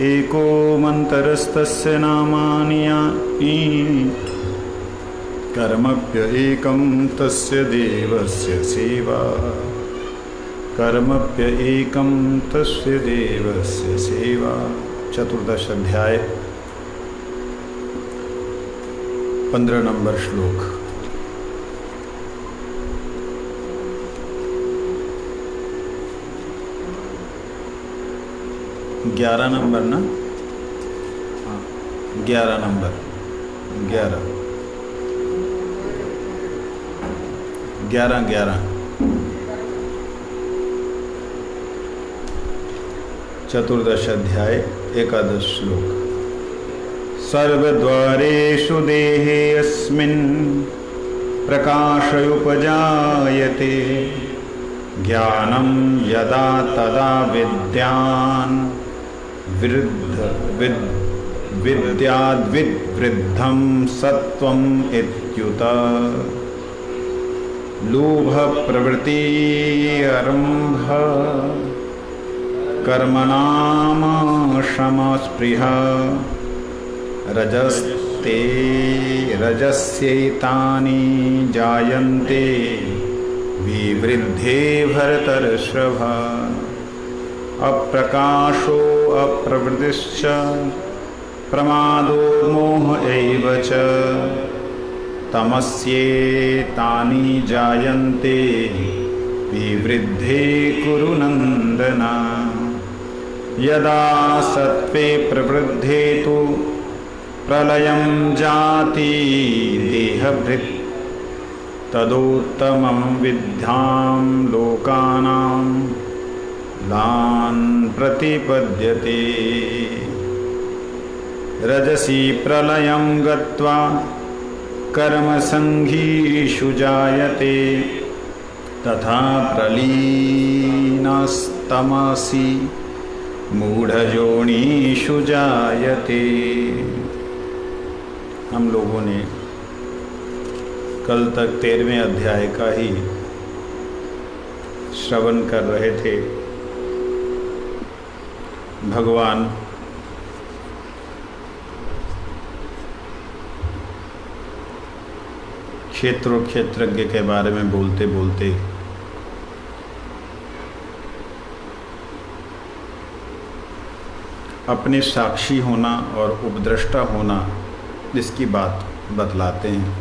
एको मन्तरस्तस्य नामानि कर्मप्य एकं तस्य देवस्य सेवा। कर्मप्य एकं तस्य देवस्य सेवा। चतुर्दश अध्याय 15 नंबर श्लोक। ग्यारह नंबर ना? हाँ, 11 नंबर। 11 चतुर्दश अध्याय 11 श्लोक। सर्वद्वारेषु देहेऽस्मिन् प्रकाशोपजायते ज्ञानं यदा तदा विद्याद्विवृद्धं सत्वम् इत्युत। लोभ प्रवृत्ति आरम्भ कर्मणाम शमस्पृहा रजस्यैतानि जायन्ते विवृद्धे भरतर्षभ। अप्रकाशो अप्रवृत्तिश्च प्रमादो मोह एव च तमस्येतानि जायन्ते विवृद्धे कुरु नन्दन। यदा सत्त्वे प्रवृद्धे तु प्रलयं जाति देहभृत् तदोत्तमं विद्यां लोकानां लान् प्रतिपद्यते। रजसी प्रलयं गत्वा कर्मसङ्गीषु जायते तथा प्रलीनस्तमसि मूढ़योनिषु जायते। हम लोगों ने कल तक 13वें अध्याय का ही श्रवण कर रहे थे। भगवान क्षेत्रज्ञ के बारे में बोलते बोलते अपने साक्षी होना और उपद्रष्टा होना इसकी बात बतलाते हैं।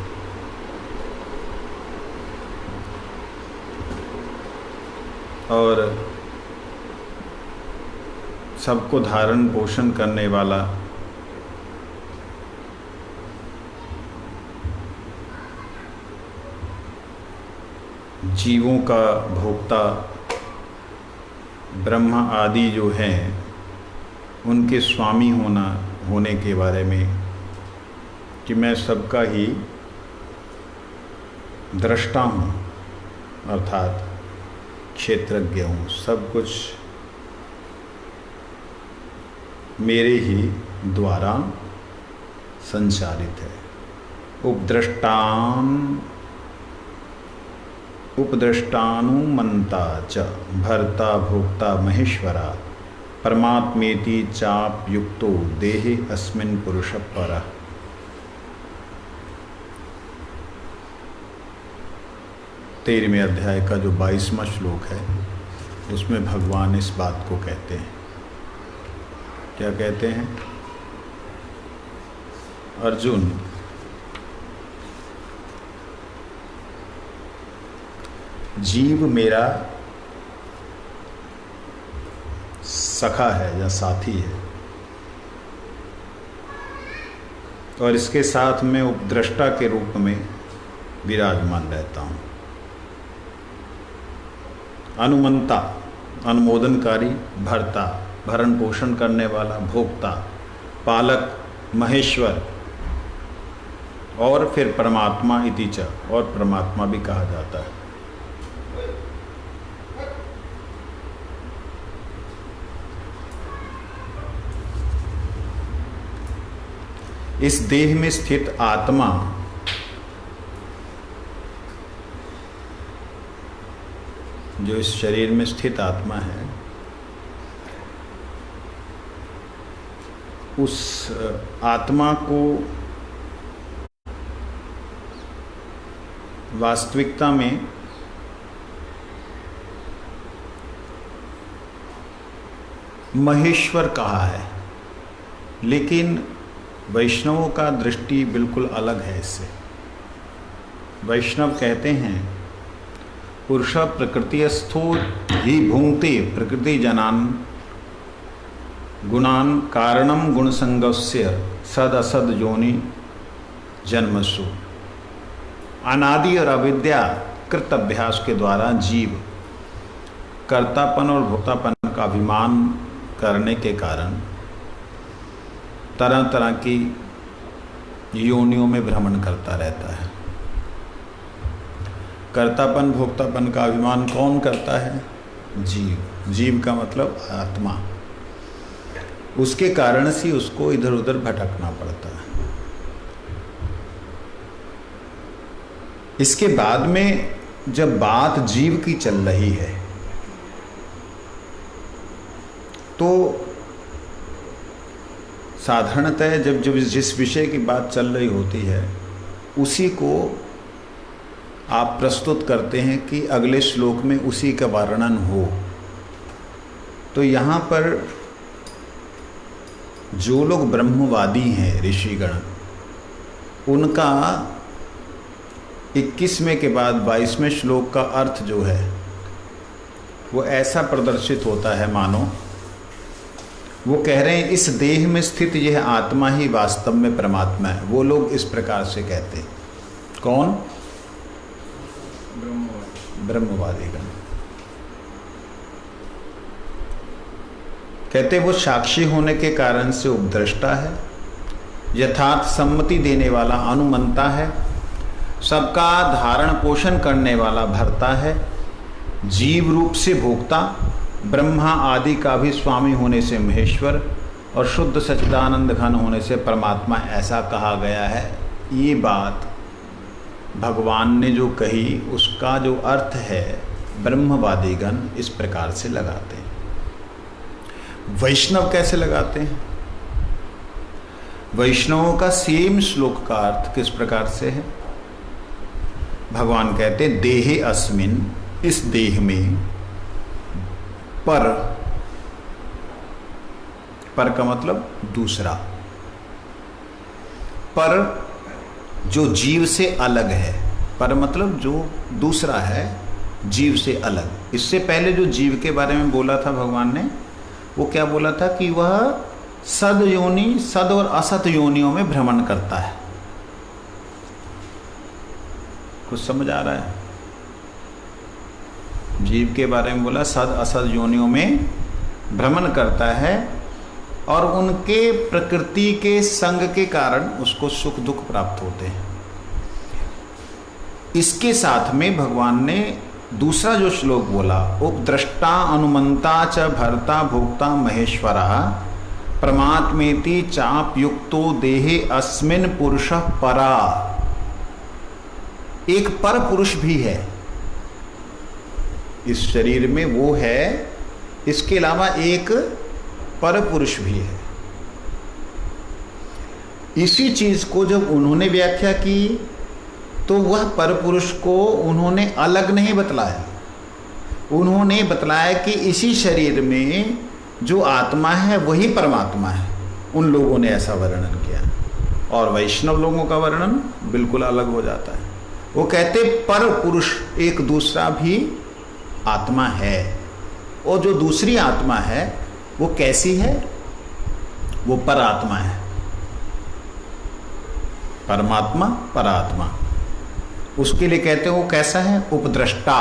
और सबको धारण पोषण करने वाला जीवों का भोक्ता ब्रह्मा आदि जो हैं उनके स्वामी होने के बारे में कि मैं सबका ही दृष्टा हूँ, अर्थात क्षेत्रज्ञ हूँ। सब कुछ मेरे ही द्वारा संचालित है। उपद्रष्टानुमन्ता च भर्ता भोक्ता महेश्वरा परमात्मेति चाप्युक्तो देहे अस्मिन् पुरुषः परः। तेरहवें अध्याय का जो 22वां श्लोक है उसमें भगवान इस बात को कहते हैं। क्या कहते हैं? अर्जुन, जीव मेरा सखा है या साथी है और इसके साथ मैं उपद्रष्टा के रूप में विराजमान रहता हूँ। अनुमंता अनुमोदनकारी, भर्ता भरण पोषण करने वाला, भोक्ता पालक, महेश्वर और फिर परमात्मा इति च, और परमात्मा भी कहा जाता है। इस देह में स्थित आत्मा जो इस शरीर में स्थित आत्मा है उस आत्मा को वास्तविकता में महेश्वर कहा है, लेकिन वैष्णवों का दृष्टि बिल्कुल अलग है इससे। वैष्णव कहते हैं पुरुष प्रकृतिस्थो ही भुंक्ते प्रकृति जनान गुणान कारणम गुणसंगस्य सद असद योनि जन्मसु। अनादि और अविद्या कृत अभ्यास के द्वारा जीव कर्तापन और भोक्तापन का अभिमान करने के कारण तरह तरह की योनियों में भ्रमण करता रहता है। कर्तापन भोक्तापन का अभिमान कौन करता है? जीव। जीव का मतलब आत्मा। उसके कारण से उसको इधर उधर भटकना पड़ता है। इसके बाद में जब बात जीव की चल रही है तो साधारणतः जब जिस विषय की बात चल रही होती है उसी को आप प्रस्तुत करते हैं कि अगले श्लोक में उसी का वर्णन हो। तो यहाँ पर जो लोग ब्रह्मवादी हैं ऋषिगण, उनका 21वें के बाद 22वें श्लोक का अर्थ जो है वो ऐसा प्रदर्शित होता है मानो वो कह रहे हैं इस देह में स्थित यह आत्मा ही वास्तव में परमात्मा है। वो लोग इस प्रकार से कहते हैं। कौन? ब्रह्मवादीगण। कहते वो साक्षी होने के कारण से उपद्रष्टा है, यथार्थ सम्मति देने वाला अनुमंता है, सबका धारण पोषण करने वाला भर्ता है, जीव रूप से भोक्ता, ब्रह्मा आदि का भी स्वामी होने से महेश्वर और शुद्ध सच्चिदानंद घन होने से परमात्मा, ऐसा कहा गया है। ये बात भगवान ने जो कही उसका जो अर्थ है ब्रह्मवादीगण इस प्रकार से लगाते हैं। वैष्णव कैसे लगाते हैं? वैष्णवों का सेम श्लोक का अर्थ किस प्रकार से है? भगवान कहते देहे अस्मिन, इस देह में, पर का मतलब दूसरा, पर जो जीव से अलग है। पर मतलब जो दूसरा है जीव से अलग। इससे पहले जो जीव के बारे में बोला था भगवान ने, वो क्या बोला था कि वह सद योनि, सद और असत योनियों में भ्रमण करता है। कुछ समझ आ रहा है? जीव के बारे में बोला सद असद योनियों में भ्रमण करता है और उनके प्रकृति के संग के कारण उसको सुख दुख प्राप्त होते हैं। इसके साथ में भगवान ने दूसरा जो श्लोक बोला, उपद्रष्टा अनुमंता च भर्ता भोक्ता महेश्वरा परमात्मेति चाप युक्तो देहे अस्मिन पुरुषः परा। एक पर पुरुष भी है इस शरीर में, वो है। इसके अलावा एक पर पुरुष भी है। इसी चीज को जब उन्होंने व्याख्या की तो वह पर पुरुष को उन्होंने अलग नहीं बतलाया। उन्होंने बतलाया कि इसी शरीर में जो आत्मा है वही परमात्मा है। उन लोगों ने ऐसा वर्णन किया और वैष्णव लोगों का वर्णन बिल्कुल अलग हो जाता है। वो कहते पर पुरुष एक दूसरा भी आत्मा है, और जो दूसरी आत्मा है वो कैसी है? वो परात्मा है। परमात्मा परात्मा, उसके लिए कहते हैं वो कैसा है? उपद्रष्टा,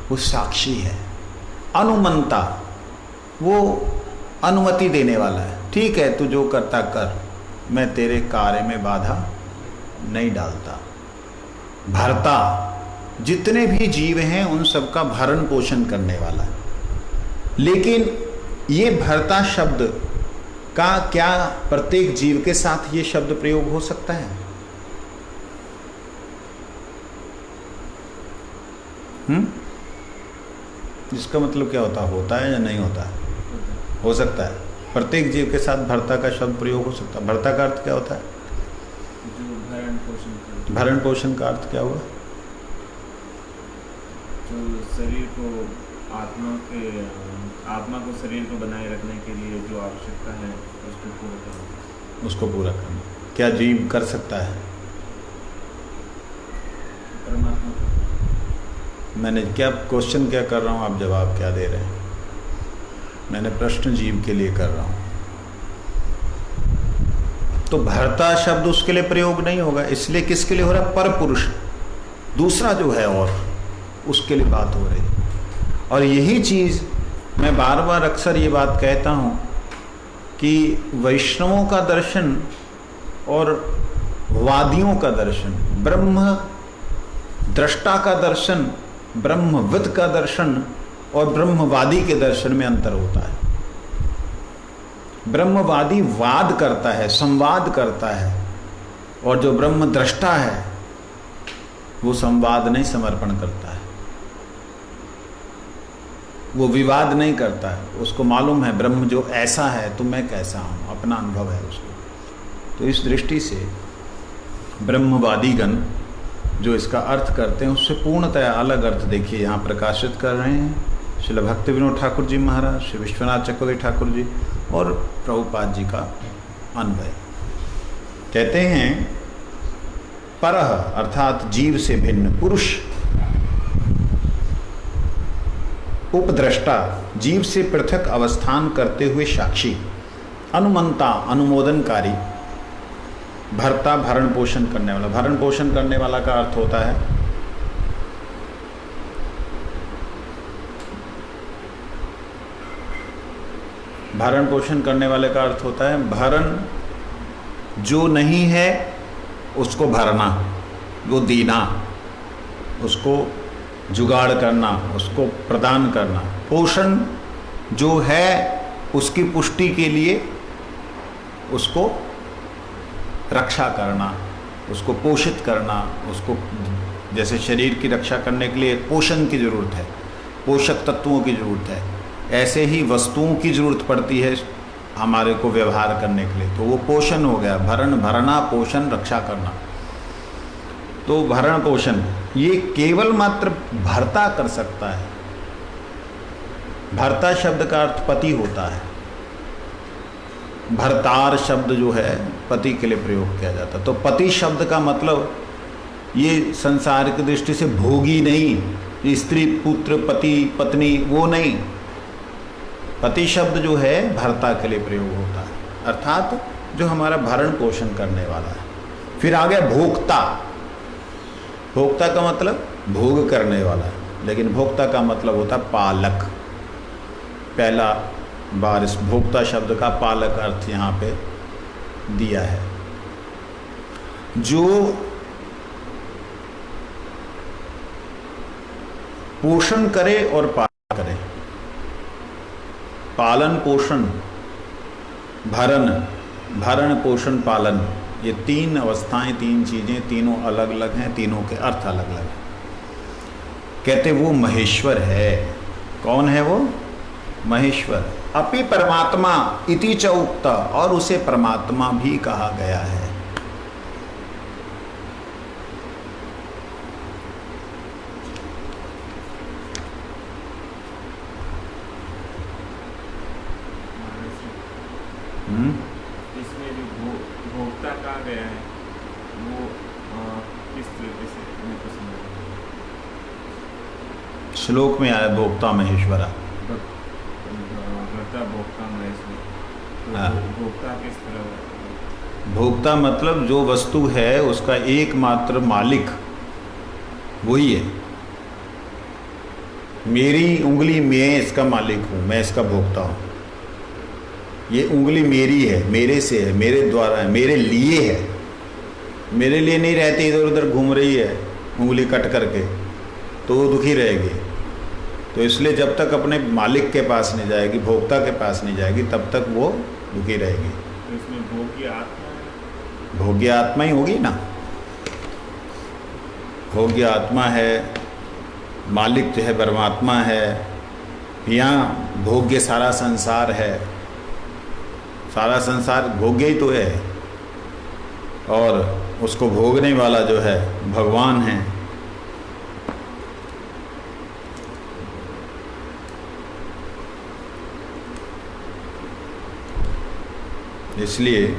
वो साक्षी है। अनुमंता, वो अनुमति देने वाला है। ठीक है, तू जो करता कर, मैं तेरे कार्य में बाधा नहीं डालता। भरता, जितने भी जीव हैं उन सबका भरण पोषण करने वाला है। लेकिन ये भरता शब्द का क्या प्रत्येक जीव के साथ ये शब्द प्रयोग हो सकता है? इसका मतलब क्या होता है या नहीं होता है? हो सकता है। प्रत्येक जीव के साथ भर्ता का शब्द प्रयोग हो सकता है। भर्ता का अर्थ क्या होता है? जो भरण पोषण करता है। भरण पोषण का अर्थ क्या हुआ? जो शरीर को आत्मा को शरीर को बनाए रखने के लिए जो आवश्यकता है उसको पूरा करना। उसको पूरा करना। क्या जीव कर सकता है? परमात्मा। मैंने क्या क्वेश्चन क्या कर रहा हूँ, आप जवाब क्या दे रहे हैं? मैंने प्रश्न जीव के लिए कर रहा हूँ। तो भर्ता शब्द उसके लिए प्रयोग नहीं होगा, इसलिए किसके लिए हो रहा है? पर पुरुष, दूसरा जो है और उसके लिए बात हो रही है। और यही चीज़ मैं बार बार अक्सर ये बात कहता हूँ कि वैष्णवों का दर्शन और वादियों का दर्शन, ब्रह्म दृष्टा का दर्शन, ब्रह्मविद का दर्शन और ब्रह्मवादी के दर्शन में अंतर होता है। ब्रह्मवादी वाद करता है, संवाद करता है, और जो ब्रह्म दृष्टा है वो संवाद नहीं समर्पण करता है, वो विवाद नहीं करता है। उसको मालूम है ब्रह्म जो ऐसा है तो मैं कैसा हूँ, अपना अनुभव है उसको। तो इस दृष्टि से ब्रह्मवादीगण जो इसका अर्थ करते हैं उससे पूर्णतः अलग अर्थ देखिए यहाँ प्रकाशित कर रहे हैं श्रील भक्ति विनोद ठाकुर जी महाराज, श्री विश्वनाथ चक्रवर्ती ठाकुर जी और प्रभुपाद जी का अन्वय। कहते हैं परह अर्थात जीव से भिन्न, पुरुष उपद्रष्टा, जीव से पृथक अवस्थान करते हुए साक्षी, अनुमंता अनुमोदनकारी, भर्ता भरण पोषण करने वाला। भरण पोषण करने वाला का अर्थ होता है भरण पोषण करने वाले का अर्थ होता है भरण जो नहीं है उसको भरना, वो देना, उसको जुगाड़ करना, उसको प्रदान करना। पोषण जो है उसकी पुष्टि के लिए उसको रक्षा करना, उसको पोषित करना। उसको जैसे शरीर की रक्षा करने के लिए पोषण की ज़रूरत है, पोषक तत्वों की ज़रूरत है, ऐसे ही वस्तुओं की ज़रूरत पड़ती है हमारे को व्यवहार करने के लिए। तो वो पोषण हो गया, भरण भरना, पोषण रक्षा करना। तो भरण पोषण ये केवल मात्र भर्ता कर सकता है। भर्ता शब्द का अर्थ पति होता है। भरतार शब्द जो है पति के लिए प्रयोग किया जाता है। तो पति शब्द का मतलब ये संसार की दृष्टि से भोगी नहीं, स्त्री पुत्र पति पत्नी वो नहीं। पति शब्द जो है भर्ता के लिए प्रयोग होता है, अर्थात जो हमारा भरण पोषण करने वाला है। फिर आ गया भोक्ता। भोक्ता का मतलब भोग करने वाला है, लेकिन भोक्ता का मतलब होता है पालक। पहला बार इस भोक्ता शब्द का पालक अर्थ यहाँ पे दिया है। जो पोषण करे और पालन करे। पालन पोषण, भरण, भरण पोषण पालन, ये तीन अवस्थाएं, तीन चीज़ें, तीनों अलग अलग हैं, तीनों के अर्थ अलग अलग हैं। कहते वो महेश्वर है। कौन है वो? महेश्वर। अपि परमात्मा इति च उक्त, और उसे परमात्मा भी कहा गया है। इसमें जो भोक्ता कहा गया है वो किस तरीके से हमें पसंद है? श्लोक में आया भोक्ता महेश्वरा। भोक्ता भोक्ता महेश्वर। भोक्ता किस तरह? भोक्ता मतलब जो वस्तु है उसका एकमात्र मालिक वही है। मेरी उंगली मैं इसका मालिक हूँ, मैं इसका भोक्ता हूँ। ये उंगली मेरी है, मेरे से है, मेरे द्वारा है, मेरे लिए है। मेरे लिए नहीं रहती, इधर उधर घूम रही है उंगली कट करके, तो वो दुखी रहेगी। तो इसलिए जब तक अपने मालिक के पास नहीं जाएगी, भोक्ता के पास नहीं जाएगी, तब तक वो दुखी रहेगी। तो इसमें भोग्य आत्मा, भोग्य आत्मा ही होगी ना। भोग्य आत्मा है, मालिक जो है परमात्मा है, यहाँ भोग्य सारा संसार है। सारा संसार भोग्य ही तो है, और उसको भोगने वाला जो है भगवान है। इसलिए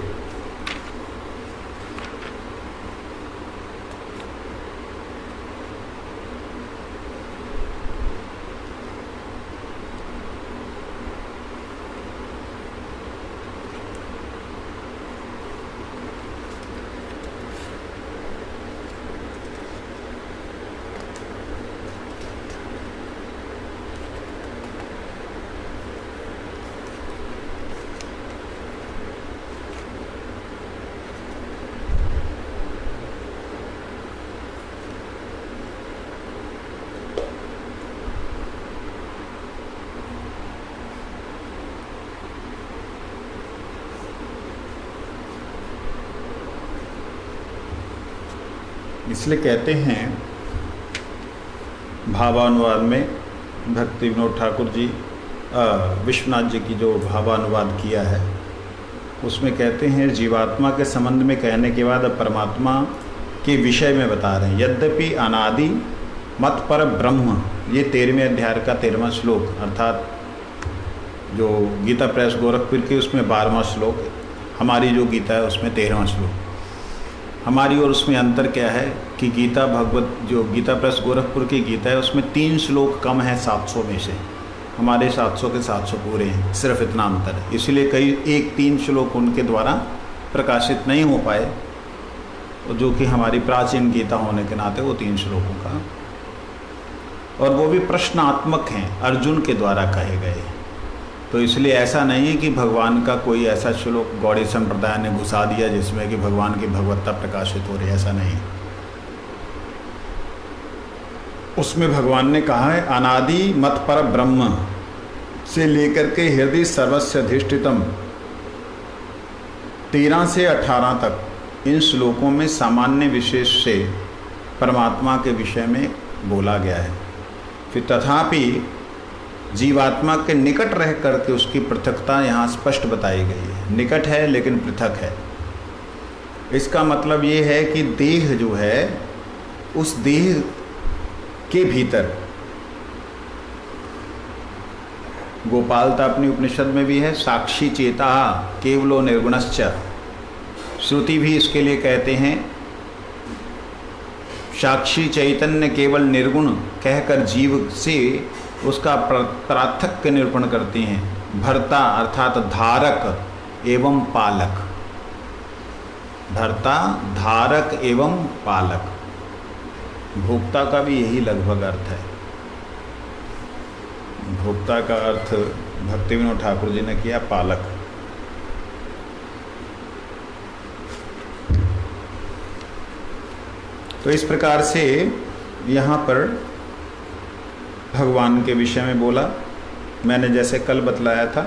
इसलिए कहते हैं भावानुवाद में भक्ति विनोद ठाकुर जी विश्वनाथ जी की जो भावानुवाद किया है उसमें कहते हैं जीवात्मा के संबंध में कहने के बाद अब परमात्मा के विषय में बता रहे हैं। यद्यपि अनादि मत पर ब्रह्म, ये 13वें अध्याय का 13वां श्लोक, अर्थात जो गीता प्रेस गोरखपुर की उसमें 12वां श्लोक, हमारी जो गीता है उसमें 13वां श्लोक। हमारी और उसमें अंतर क्या है कि गीता भगवत जो गीता प्रेस गोरखपुर की गीता है उसमें 3 श्लोक कम है 700 में से, हमारे 700 के 700 पूरे हैं, सिर्फ इतना अंतर है। इसलिए कई 3 श्लोक उनके द्वारा प्रकाशित नहीं हो पाए, जो कि हमारी प्राचीन गीता होने के नाते वो 3 श्लोकों का, और वो भी प्रश्नात्मक हैं, अर्जुन के द्वारा कहे गए। तो इसलिए ऐसा नहीं है कि भगवान का कोई ऐसा श्लोक गौड़ी संप्रदाय ने घुसा दिया जिसमें कि भगवान की भगवत्ता प्रकाशित हो रही है, ऐसा नहीं। उसमें भगवान ने कहा है अनादि मत पर ब्रह्म से लेकर के हृदय सर्वस्य अधिष्ठितम 13 से 18 तक इन श्लोकों में सामान्य विशेष से परमात्मा के विषय में बोला गया है। फिर तथापि जीवात्मा के निकट रह करके उसकी पृथकता यहाँ स्पष्ट बताई गई है। निकट है लेकिन पृथक है। इसका मतलब ये है कि देह जो है उस देह के भीतर, गोपालता अपनी उपनिषद में भी है, साक्षी चेता केवलो निर्गुणश्च, श्रुति भी इसके लिए कहते हैं साक्षी चैतन्य केवल निर्गुण कहकर जीव से उसका प्रार्थक्य निरूपण करती हैं। भर्ता अर्थात धारक एवं पालक, भर्ता धारक एवं पालक, भोक्ता का भी यही लगभग अर्थ है। भोक्ता का अर्थ भक्ति विनोद ठाकुर जी ने किया पालक। तो इस प्रकार से यहाँ पर भगवान के विषय में बोला। मैंने जैसे कल बतलाया था,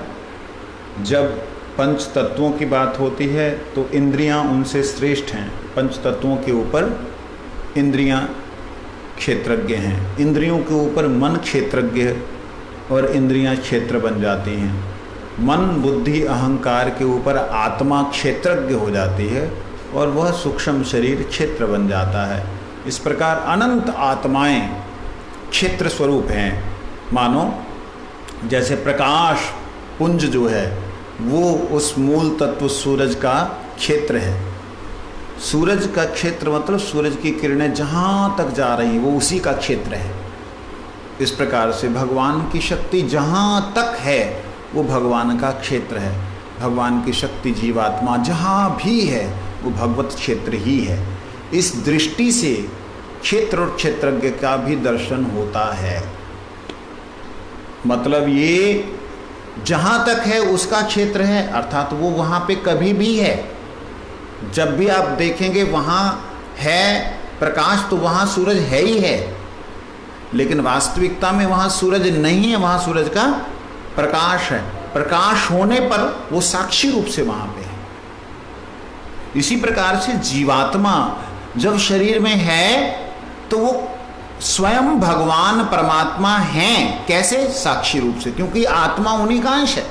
जब पंच तत्वों की बात होती है तो इंद्रियां उनसे श्रेष्ठ हैं। पंच तत्वों के ऊपर इंद्रियां क्षेत्रज्ञ हैं, इंद्रियों के ऊपर मन क्षेत्रज्ञ और इंद्रियां क्षेत्र बन जाती हैं। मन बुद्धि अहंकार के ऊपर आत्मा क्षेत्रज्ञ हो जाती है और वह सूक्ष्म शरीर क्षेत्र बन जाता है। इस प्रकार अनंत आत्माएं क्षेत्र स्वरूप हैं। मानो जैसे प्रकाश पुंज जो है वो उस मूल तत्व सूरज का क्षेत्र है। सूरज का क्षेत्र मतलब सूरज की किरणें जहाँ तक जा रही हैं वो उसी का क्षेत्र है। इस प्रकार से भगवान की शक्ति जहाँ तक है वो भगवान का क्षेत्र है। भगवान की शक्ति जीवात्मा जहाँ भी है वो भगवत क्षेत्र ही है। इस दृष्टि से क्षेत्र और क्षेत्रज्ञ का भी दर्शन होता है। मतलब ये जहाँ तक है उसका क्षेत्र है, अर्थात वो वहाँ पे कभी भी है। जब भी आप देखेंगे वहाँ है प्रकाश तो वहाँ सूरज है ही है, लेकिन वास्तविकता में वहाँ सूरज नहीं है, वहाँ सूरज का प्रकाश है। प्रकाश होने पर वो साक्षी रूप से वहाँ पे है। इसी प्रकार से जीवात्मा जब शरीर में है तो वो स्वयं भगवान परमात्मा हैं। कैसे? साक्षी रूप से, क्योंकि आत्मा उन्हीं का अंश है।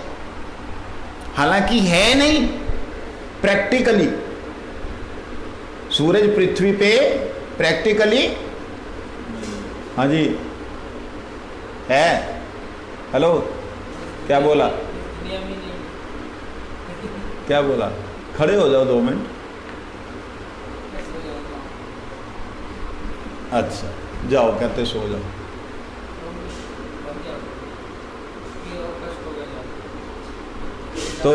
हालांकि है नहीं प्रैक्टिकली। सूरज पृथ्वी पे प्रैक्टिकली, हाँ जी है। हेलो, क्या बोला? क्या बोला? खड़े हो जाओ 2 मिनट। अच्छा जाओ, कहते सो जाओ। तो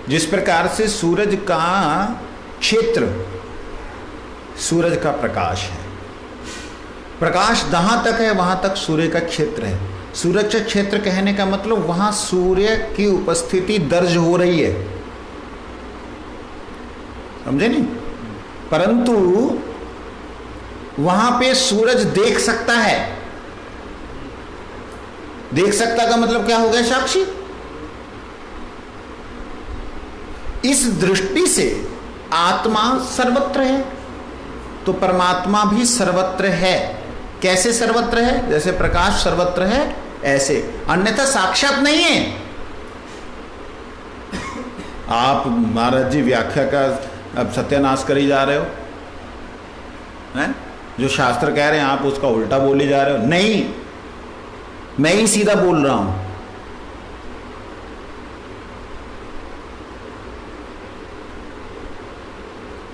जिस प्रकार से सूरज का क्षेत्र सूरज का प्रकाश है, प्रकाश जहां तक है वहां तक सूर्य का क्षेत्र है। सूरज का क्षेत्र कहने का मतलब वहां सूर्य की उपस्थिति दर्ज हो रही है, समझे नहीं? परंतु वहां पे सूरज देख सकता है। देख सकता का मतलब क्या हो गया? साक्षी। इस दृष्टि से आत्मा सर्वत्र है, तो परमात्मा भी सर्वत्र है। कैसे सर्वत्र है? जैसे प्रकाश सर्वत्र है ऐसे, अन्यथा साक्षात नहीं है। आप महाराज जी व्याख्या का अब सत्यानाश करी जा रहे हो, हैं? जो शास्त्र कह रहे हैं आप उसका उल्टा बोली जा रहे हो। नहीं, मैं ही सीधा बोल रहा हूं।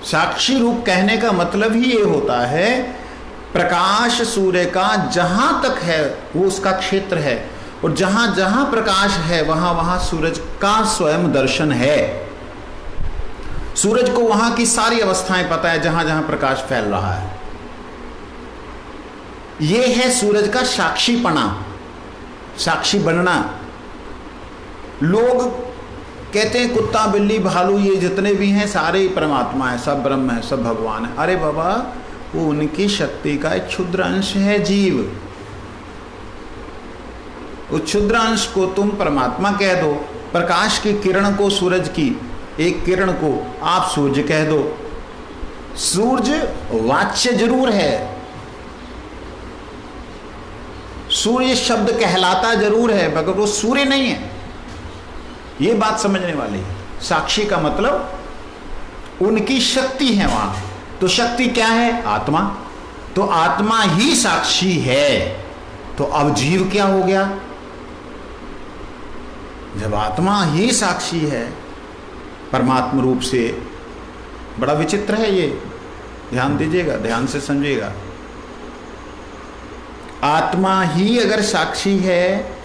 साक्षी रूप कहने का मतलब ही ये होता है, प्रकाश सूर्य का जहां तक है वो उसका क्षेत्र है, और जहां जहां प्रकाश है वहां वहां सूरज का स्वयं दर्शन है। सूरज को वहां की सारी अवस्थाएं पता है जहां जहां प्रकाश फैल रहा है। यह है सूरज का साक्षीपना, साक्षी बनना। लोग कहते हैं कुत्ता बिल्ली भालू ये जितने भी हैं सारे ही परमात्मा है, सब ब्रह्म है, सब भगवान है। अरे बाबा, वो उनकी शक्ति का एक क्षुद्र अंश है जीव। उस क्षुद्र अंश को तुम परमात्मा कह दो। प्रकाश की किरण को, सूरज की एक किरण को आप सूर्य कह दो। सूर्य वाच्य जरूर है, सूर्य शब्द कहलाता जरूर है, मगर वो सूर्य नहीं है। ये बात समझने वाली है। साक्षी का मतलब उनकी शक्ति है वहां। तो शक्ति क्या है? आत्मा। तो आत्मा ही साक्षी है। तो अब जीव क्या हो गया? जब आत्मा ही साक्षी है परमात्मा रूप से, बड़ा विचित्र है ये, ध्यान दीजिएगा, ध्यान से समझिएगा। आत्मा ही अगर साक्षी है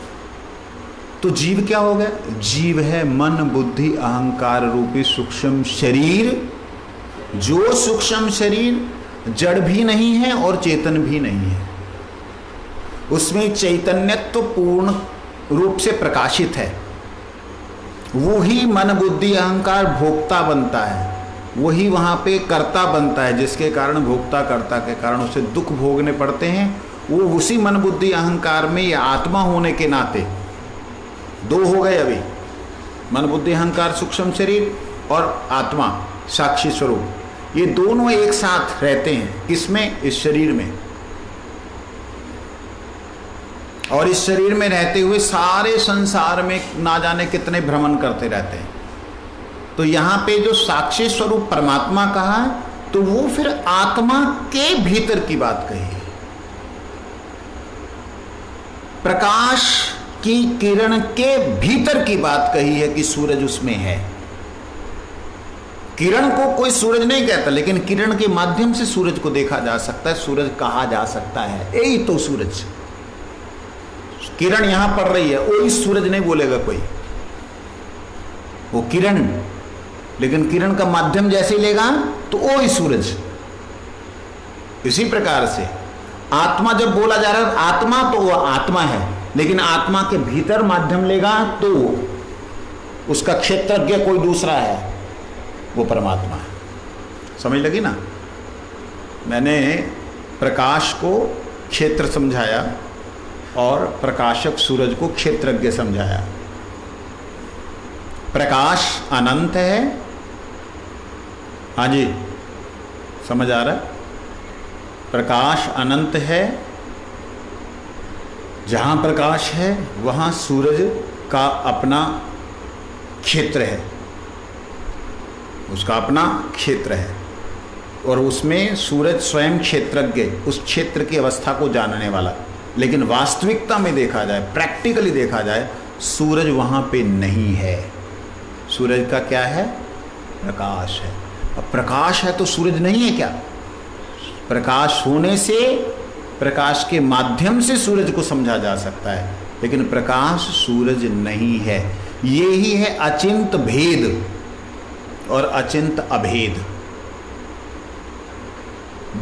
तो जीव क्या हो गया? जीव है मन बुद्धि अहंकार रूपी सूक्ष्म शरीर, जो सूक्ष्म शरीर जड़ भी नहीं है और चेतन भी नहीं है। उसमें चैतन्यत्व पूर्ण रूप से प्रकाशित है। वो ही मन बुद्धि अहंकार भोक्ता बनता है, वही वहाँ पे कर्ता बनता है, जिसके कारण भोक्ता कर्ता के कारण उसे दुख भोगने पड़ते हैं। वो उसी मन बुद्धि अहंकार में या आत्मा होने के नाते, दो हो गए अभी, मन बुद्धि अहंकार सूक्ष्म शरीर और आत्मा साक्षी स्वरूप, ये दोनों एक साथ रहते हैं। किसमें? इस शरीर में। और इस शरीर में रहते हुए सारे संसार में ना जाने कितने भ्रमण करते रहते हैं। तो यहाँ पे जो साक्षी स्वरूप परमात्मा कहा है, तो वो फिर आत्मा के भीतर की बात कही है। प्रकाश की किरण के भीतर की बात कही है कि सूरज उसमें है। किरण को कोई सूरज नहीं कहता, लेकिन किरण के माध्यम से सूरज को देखा जा सकता है, सूरज कहा जा सकता है। यही तो सूरज, किरण यहां पड़ रही है, वही सूरज नहीं बोलेगा कोई, वो किरण। लेकिन किरण का माध्यम जैसे लेगा तो वही सूरज। इसी प्रकार से आत्मा जब बोला जा रहा है, आत्मा तो वो आत्मा है, लेकिन आत्मा के भीतर माध्यम लेगा तो उसका क्षेत्रज्ञ कोई दूसरा है, वो परमात्मा है। समझ लगी ना? मैंने प्रकाश को क्षेत्र समझाया और प्रकाशक सूरज को क्षेत्रज्ञ समझाया। प्रकाश अनंत है, हाँ जी, समझ आ रहा है? प्रकाश अनंत है जहाँ प्रकाश है वहाँ सूरज का अपना क्षेत्र है, उसका अपना क्षेत्र है, और उसमें सूरज स्वयं क्षेत्रज्ञ, उस क्षेत्र की अवस्था को जानने वाला। लेकिन वास्तविकता में देखा जाए, प्रैक्टिकली देखा जाए, सूरज वहाँ पे नहीं है। सूरज का क्या है? प्रकाश है। अब प्रकाश है तो सूरज नहीं है क्या? प्रकाश होने से, प्रकाश के माध्यम से सूरज को समझा जा सकता है, लेकिन प्रकाश सूरज नहीं है। ये ही है अचिंत भेद और अचिंत अभेद।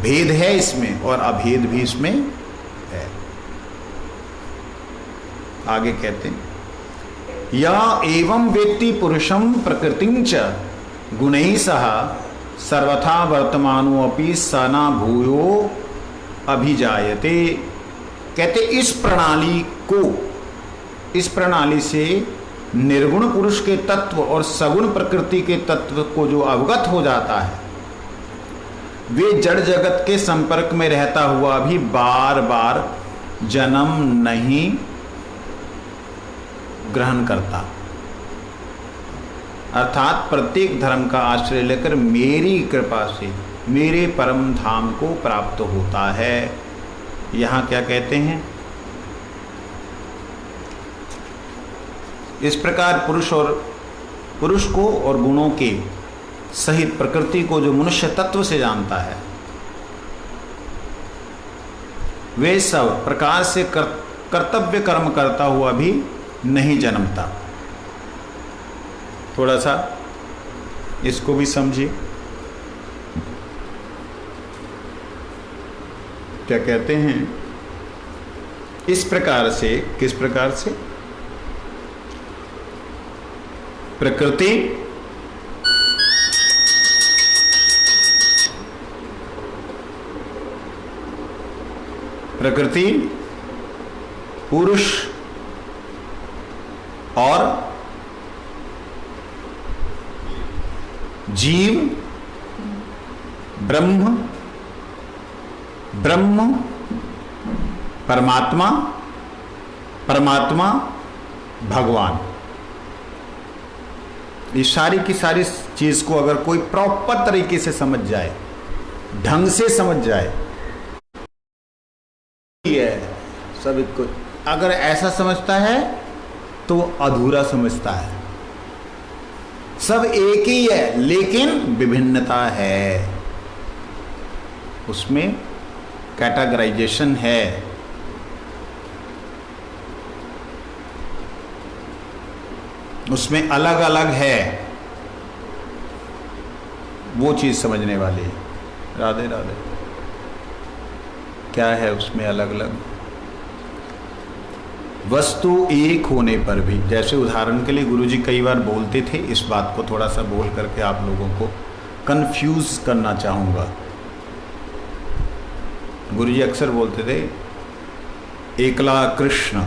भेद है इसमें और अभेद भी इसमें है। आगे कहते हैं, या एवं वेत्ति पुरुषम प्रकृतिं च गुणैः सह सर्वथा वर्तमानो अपि सना भूयो अभिजायते। कहते इस प्रणाली से निर्गुण पुरुष के तत्व और सगुण प्रकृति के तत्व को जो अवगत हो जाता है, वे जड़ जगत के संपर्क में रहता हुआ भी बार बार जन्म नहीं ग्रहण करता। अर्थात प्रत्येक धर्म का आश्रय लेकर मेरी कृपा से मेरे परम धाम को प्राप्त होता है। यहाँ क्या कहते हैं? इस प्रकार पुरुष को और गुणों के सहित प्रकृति को जो मनुष्य तत्व से जानता है, वे सब प्रकार से कर्तव्य कर्म करता हुआ भी नहीं जन्मता। थोड़ा सा इसको भी समझिए। क्या कहते हैं? इस प्रकार से, किस प्रकार से? प्रकृति पुरुष और जीव, ब्रह्म परमात्मा भगवान, ये सारी की सारी चीज को अगर कोई प्रॉपर तरीके से समझ जाए, ढंग से समझ जाए, है सब कुछ। अगर ऐसा समझता है तो अधूरा समझता है। सब एक ही है लेकिन विभिन्नता है, उसमें कैटेगराइजेशन है। उसमें अलग अलग है, वो चीज समझने वाली है। राधे राधे। क्या है उसमें अलग अलग? वस्तु एक होने पर भी, जैसे उदाहरण के लिए गुरुजी कई बार बोलते थे, इस बात को थोड़ा सा बोल करके आप लोगों को कंफ्यूज करना चाहूँगा। गुरुजी अक्सर बोलते थे, एकला कृष्ण,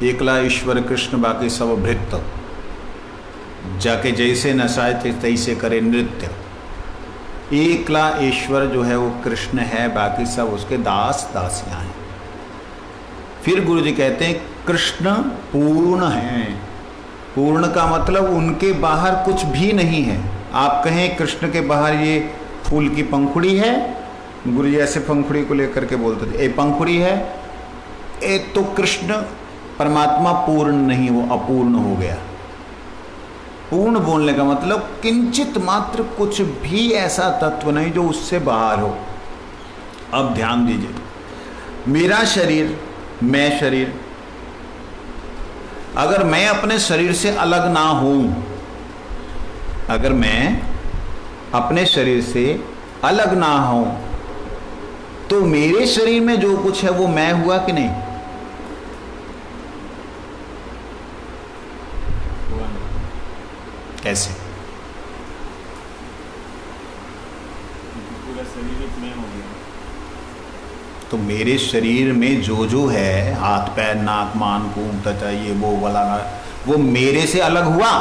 एकला ईश्वर कृष्ण, बाकी सब भृत्य, जाके जैसे नचाए थे तैसे करे नृत्य। एकला ईश्वर जो है वो कृष्ण है, बाकी सब उसके दास दासियां हैं। फिर गुरुजी कहते हैं कृष्ण पूर्ण हैं। पूर्ण का मतलब उनके बाहर कुछ भी नहीं है। आप कहें कृष्ण के बाहर ये फूल की पंखुड़ी है, गुरुजी ऐसे पंखुड़ी को लेकर के बोलते थे, ये पंखुड़ी है, ये तो कृष्ण परमात्मा पूर्ण नहीं, वो अपूर्ण हो गया। पूर्ण बोलने का मतलब किंचित मात्र कुछ भी ऐसा तत्व नहीं जो उससे बाहर हो। अब ध्यान दीजिए, मेरा शरीर, मैं शरीर, अगर मैं अपने शरीर से अलग ना हूं, अगर मैं अपने शरीर से अलग ना हूं, तो मेरे शरीर में जो कुछ है वो मैं हुआ कि नहीं? कैसे? पूरा शरीर एक मैं हो गया। तो मेरे शरीर में जो जो है, हाथ पैर नाक मान खून त्वचा ये वो वाला, वो मेरे से अलग हुआ?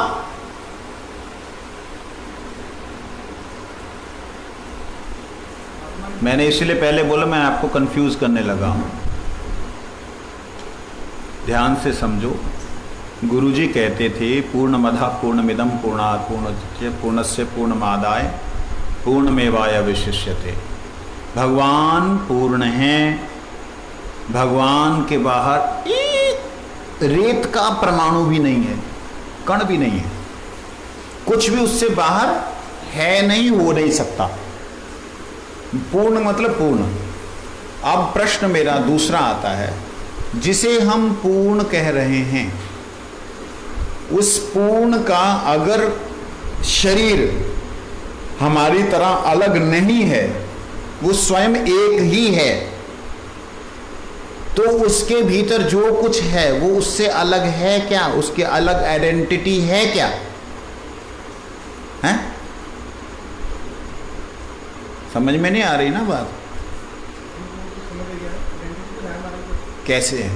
मैंने इसलिए पहले बोला, मैं आपको कंफ्यूज करने लगा हूं। ध्यान से समझो। गुरुजी कहते थे पूर्णमदः पूर्णमिदं पूर्णात् पूर्णमुदच्यते पूर्णस्य पूर्णमादाय पूर्णमेवावशिष्यते। भगवान पूर्ण हैं। भगवान के बाहर एक रेत का परमाणु भी नहीं है, कण भी नहीं है, कुछ भी उससे बाहर है नहीं, हो नहीं सकता। पूर्ण मतलब पूर्ण। अब प्रश्न मेरा दूसरा आता है, जिसे हम पूर्ण कह रहे हैं, उस पूर्ण का अगर शरीर हमारी तरह अलग नहीं है, वो स्वयं एक ही है, तो उसके भीतर जो कुछ है वो उससे अलग है क्या? उसके अलग आइडेंटिटी है क्या? हैं? समझ में नहीं आ रही ना बात? कैसे है?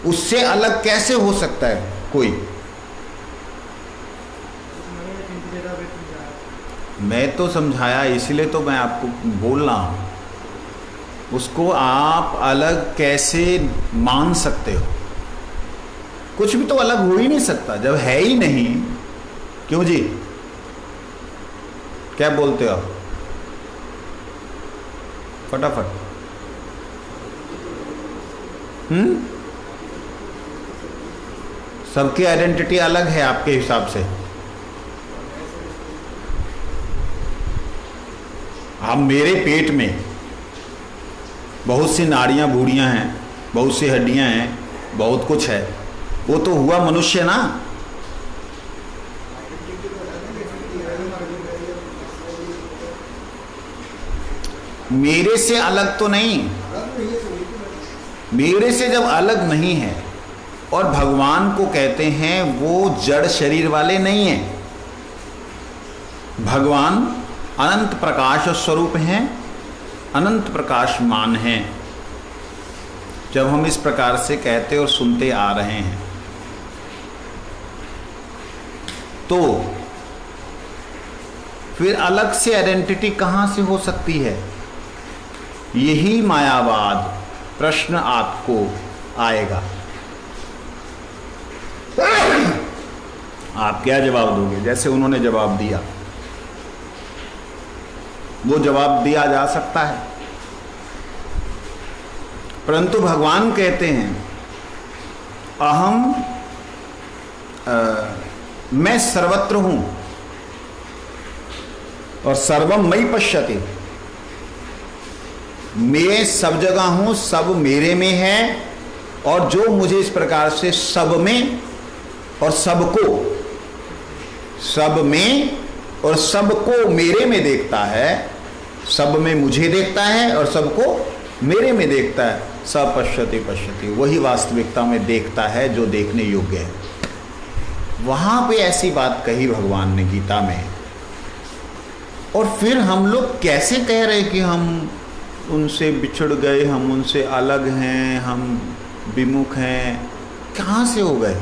उससे अलग कैसे हो सकता है कोई? मैं तो समझाया, इसलिए तो मैं आपको बोल रहा हूं। उसको आप अलग कैसे मान सकते हो? कुछ भी तो अलग हो ही नहीं सकता जब है ही नहीं। क्यों जी, क्या बोलते हो? फटाफट। सबकी आइडेंटिटी अलग है आपके हिसाब से। अब मेरे पेट में बहुत सी नाड़ियां बूढ़ियां हैं, बहुत सी हड्डियां हैं, बहुत कुछ है, वो तो हुआ मनुष्य ना। मेरे से अलग तो नहीं, मेरे से जब अलग नहीं है, और भगवान को कहते हैं वो जड़ शरीर वाले नहीं हैं। भगवान अनंत प्रकाश स्वरूप हैं, अनंत प्रकाशमान हैं। जब हम इस प्रकार से कहते और सुनते आ रहे हैं, तो फिर अलग से आइडेंटिटी कहां से हो सकती है? यही मायावाद प्रश्न आपको आएगा। आप क्या जवाब दोगे? जैसे उन्होंने जवाब दिया, वो जवाब दिया जा सकता है, परंतु भगवान कहते हैं अहम मैं सर्वत्र हूं और सर्वम मयि पश्यति। मैं सब जगह हूं, सब मेरे में है, और जो मुझे इस प्रकार से सब में और सबको, सब में और सबको मेरे में देखता है, सब में मुझे देखता है और सबको मेरे में देखता है, स पश्यति पश्यति, वही वास्तविकता में देखता है जो देखने योग्य है। वहां पे ऐसी बात कही भगवान ने गीता में। और फिर हम लोग कैसे कह रहे कि हम उनसे बिछड़ गए, हम उनसे अलग हैं, हम विमुख हैं? कहां से हो गए?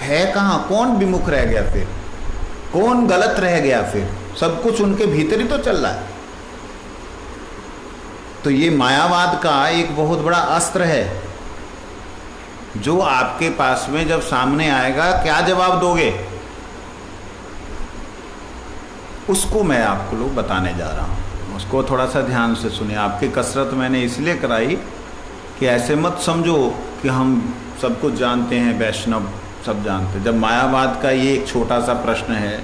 है कहां? कौन विमुख रह गया फिर? कौन गलत रह गया फिर? सब कुछ उनके भीतर ही तो चल रहा है। तो ये मायावाद का एक बहुत बड़ा अस्त्र है, जो आपके पास में जब सामने आएगा, क्या जवाब दोगे? उसको मैं आपको लोग बताने जा रहा हूं। उसको थोड़ा सा ध्यान से सुनिए। आपकी कसरत मैंने इसलिए कराई कि ऐसे मत समझो कि हम सब कुछ जानते हैं, वैष्णव सब जानते हैं। जब मायावाद का ये एक छोटा सा प्रश्न है,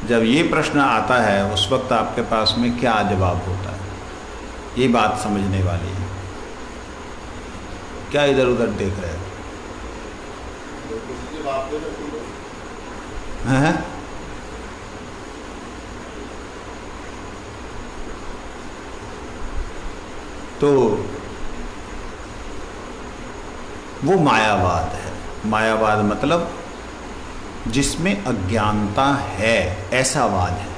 जब ये प्रश्न आता है, उस वक्त आपके पास में क्या जवाब होता है, ये बात समझने वाली है। क्या इधर उधर देख रहे हो? हैं? तो वो मायावाद है। मायावाद मतलब जिसमें अज्ञानता है, ऐसा वाद है।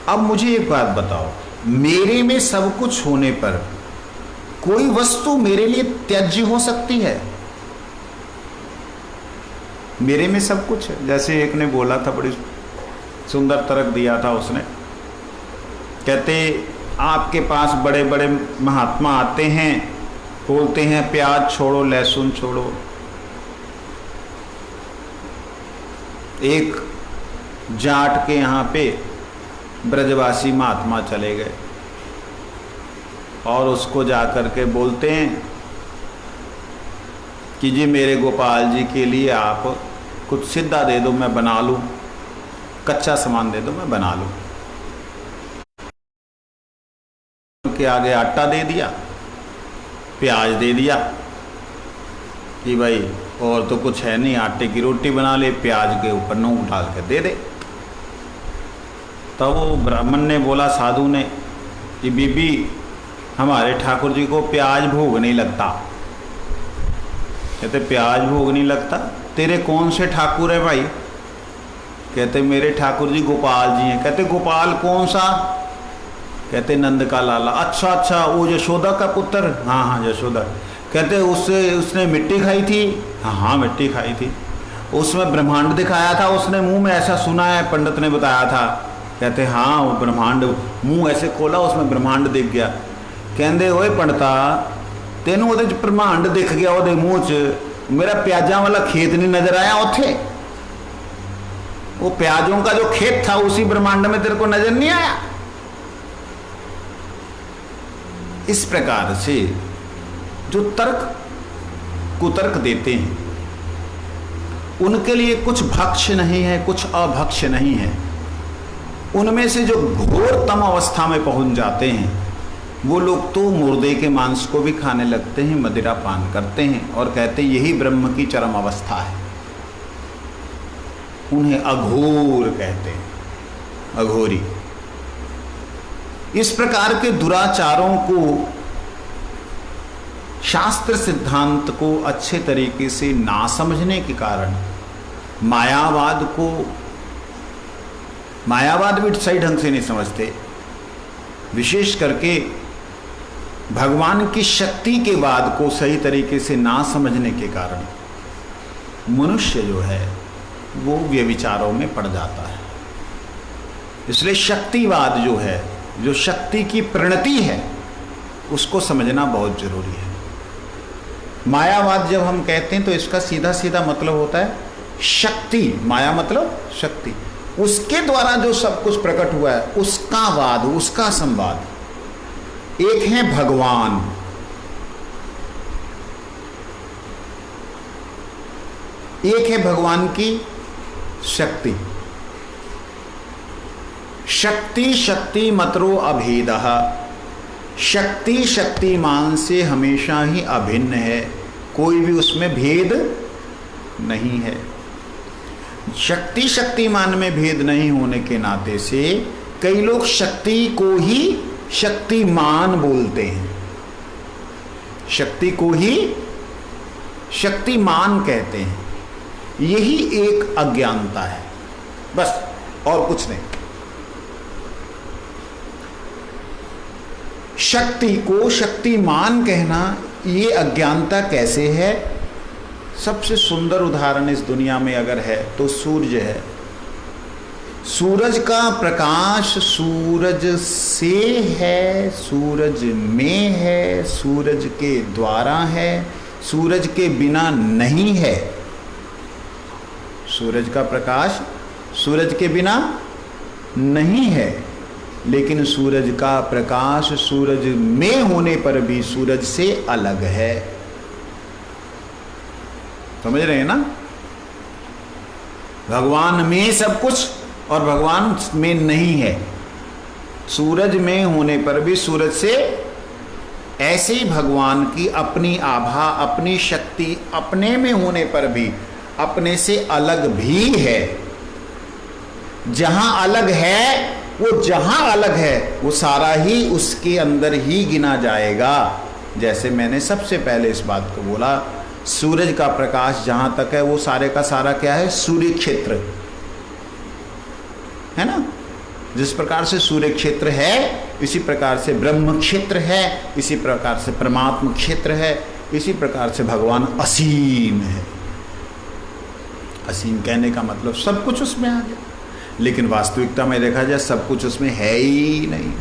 अब मुझे एक बात बताओ, मेरे में सब कुछ होने पर कोई वस्तु मेरे लिए त्याज्य हो सकती है? मेरे में सब कुछ है। जैसे एक ने बोला था, बड़ी सुंदर तर्क दिया था उसने, कहते आपके पास बड़े बड़े महात्मा आते हैं बोलते हैं प्याज छोड़ो, लहसुन छोड़ो। एक जाट के यहाँ पे ब्रजवासी महात्मा चले गए और उसको जाकर के बोलते हैं कि जी मेरे गोपाल जी के लिए आप कुछ सीधा दे दो, मैं बना लूं, कच्चा सामान दे दो, मैं बना लूं। उनके आगे आटा दे दिया, प्याज दे दिया कि भाई और तो कुछ है नहीं, आटे की रोटी बना ले, प्याज के ऊपर नोक डाल के दे दे। तब वो ब्राह्मण ने बोला, साधु ने, कि बीबी हमारे ठाकुर जी को प्याज भोग नहीं लगता। कहते प्याज भोग नहीं लगता? तेरे कौन से ठाकुर है भाई? कहते मेरे ठाकुर जी गोपाल जी हैं। कहते गोपाल कौन सा? कहते नंद का लाला। अच्छा अच्छा, वो यशोदा का पुत्र? हाँ हाँ यशोदा। कहते उसने मिट्टी खाई थी? हाँ हाँ मिट्टी खाई थी। उसमें ब्रह्मांड दिखाया था उसने मुंह में, ऐसा सुना है, पंडित ने बताया था। कहते हाँ वो ब्रह्मांड, मुंह ऐसे खोला उसमें ब्रह्मांड दिख गया। कहते ओए पंडिता तेनों ਉਹਦੇ 'ਚ ब्रह्मांड दिख गया ਉਹਦੇ ਮੂੰਹ 'ਚ, मेरा प्याजा वाला खेत नहीं नजर आया उथे? वो प्याजों का जो खेत था उसी ब्रह्मांड में तेरे को नजर नहीं आया? इस प्रकार से जो तर्क कुतर्क देते हैं उनके लिए कुछ भक्ष्य नहीं है, कुछ अभक्ष्य नहीं है। उनमें से जो घोरतम अवस्था में पहुंच जाते हैं वो लोग तो मुर्दे के मांस को भी खाने लगते हैं, मदिरा पान करते हैं और कहते हैं यही ब्रह्म की चरम अवस्था है। उन्हें अघोर कहते हैं, अघोरी। इस प्रकार के दुराचारों को, शास्त्र सिद्धांत को अच्छे तरीके से ना समझने के कारण मायावाद भी सही ढंग से नहीं समझते। विशेष करके भगवान की शक्ति के वाद को सही तरीके से ना समझने के कारण मनुष्य जो है वो व्यभिचारों में पड़ जाता है। इसलिए शक्तिवाद जो है, जो शक्ति की प्रणति है, उसको समझना बहुत जरूरी है। मायावाद जब हम कहते हैं तो इसका सीधा सीधा मतलब होता है शक्ति। माया मतलब शक्ति, उसके द्वारा जो सब कुछ प्रकट हुआ है उसका वाद, उसका संवाद। एक है भगवान, एक है भगवान की शक्ति। शक्ति शक्ति मतरो अभेदः, शक्ति शक्तिमान से हमेशा ही अभिन्न है, कोई भी उसमें भेद नहीं है। शक्ति शक्तिमान में भेद नहीं होने के नाते से कई लोग शक्ति को ही शक्तिमान बोलते हैं, शक्ति को ही शक्तिमान कहते हैं। यही एक अज्ञानता है, बस और कुछ नहीं। शक्ति को शक्तिमान कहना ये अज्ञानता कैसे है? सबसे सुंदर उदाहरण इस दुनिया में अगर है तो सूर्य है। सूरज का प्रकाश सूरज से है, सूरज में है, सूरज के द्वारा है, सूरज के बिना नहीं है। सूरज का प्रकाश सूरज के बिना नहीं है, लेकिन सूरज का प्रकाश सूरज में होने पर भी सूरज से अलग है। समझ रहे हैं ना? भगवान में सब कुछ और भगवान में नहीं है। सूरज में होने पर भी सूरज से, ऐसे ही भगवान की अपनी आभा, अपनी शक्ति अपने में होने पर भी अपने से अलग भी है। जहां अलग है, वो जहां अलग है वो सारा ही उसके अंदर ही गिना जाएगा। जैसे मैंने सबसे पहले इस बात को बोला, सूरज का प्रकाश जहां तक है वो सारे का सारा क्या है? सूर्य क्षेत्र है ना। जिस प्रकार से सूर्य क्षेत्र है, इसी प्रकार से ब्रह्म क्षेत्र है, इसी प्रकार से परमात्मा क्षेत्र है, इसी प्रकार से भगवान असीम है। असीम कहने का मतलब सब कुछ उसमें आ गया, लेकिन वास्तविकता में देखा जाए सब कुछ उसमें है ही नहीं,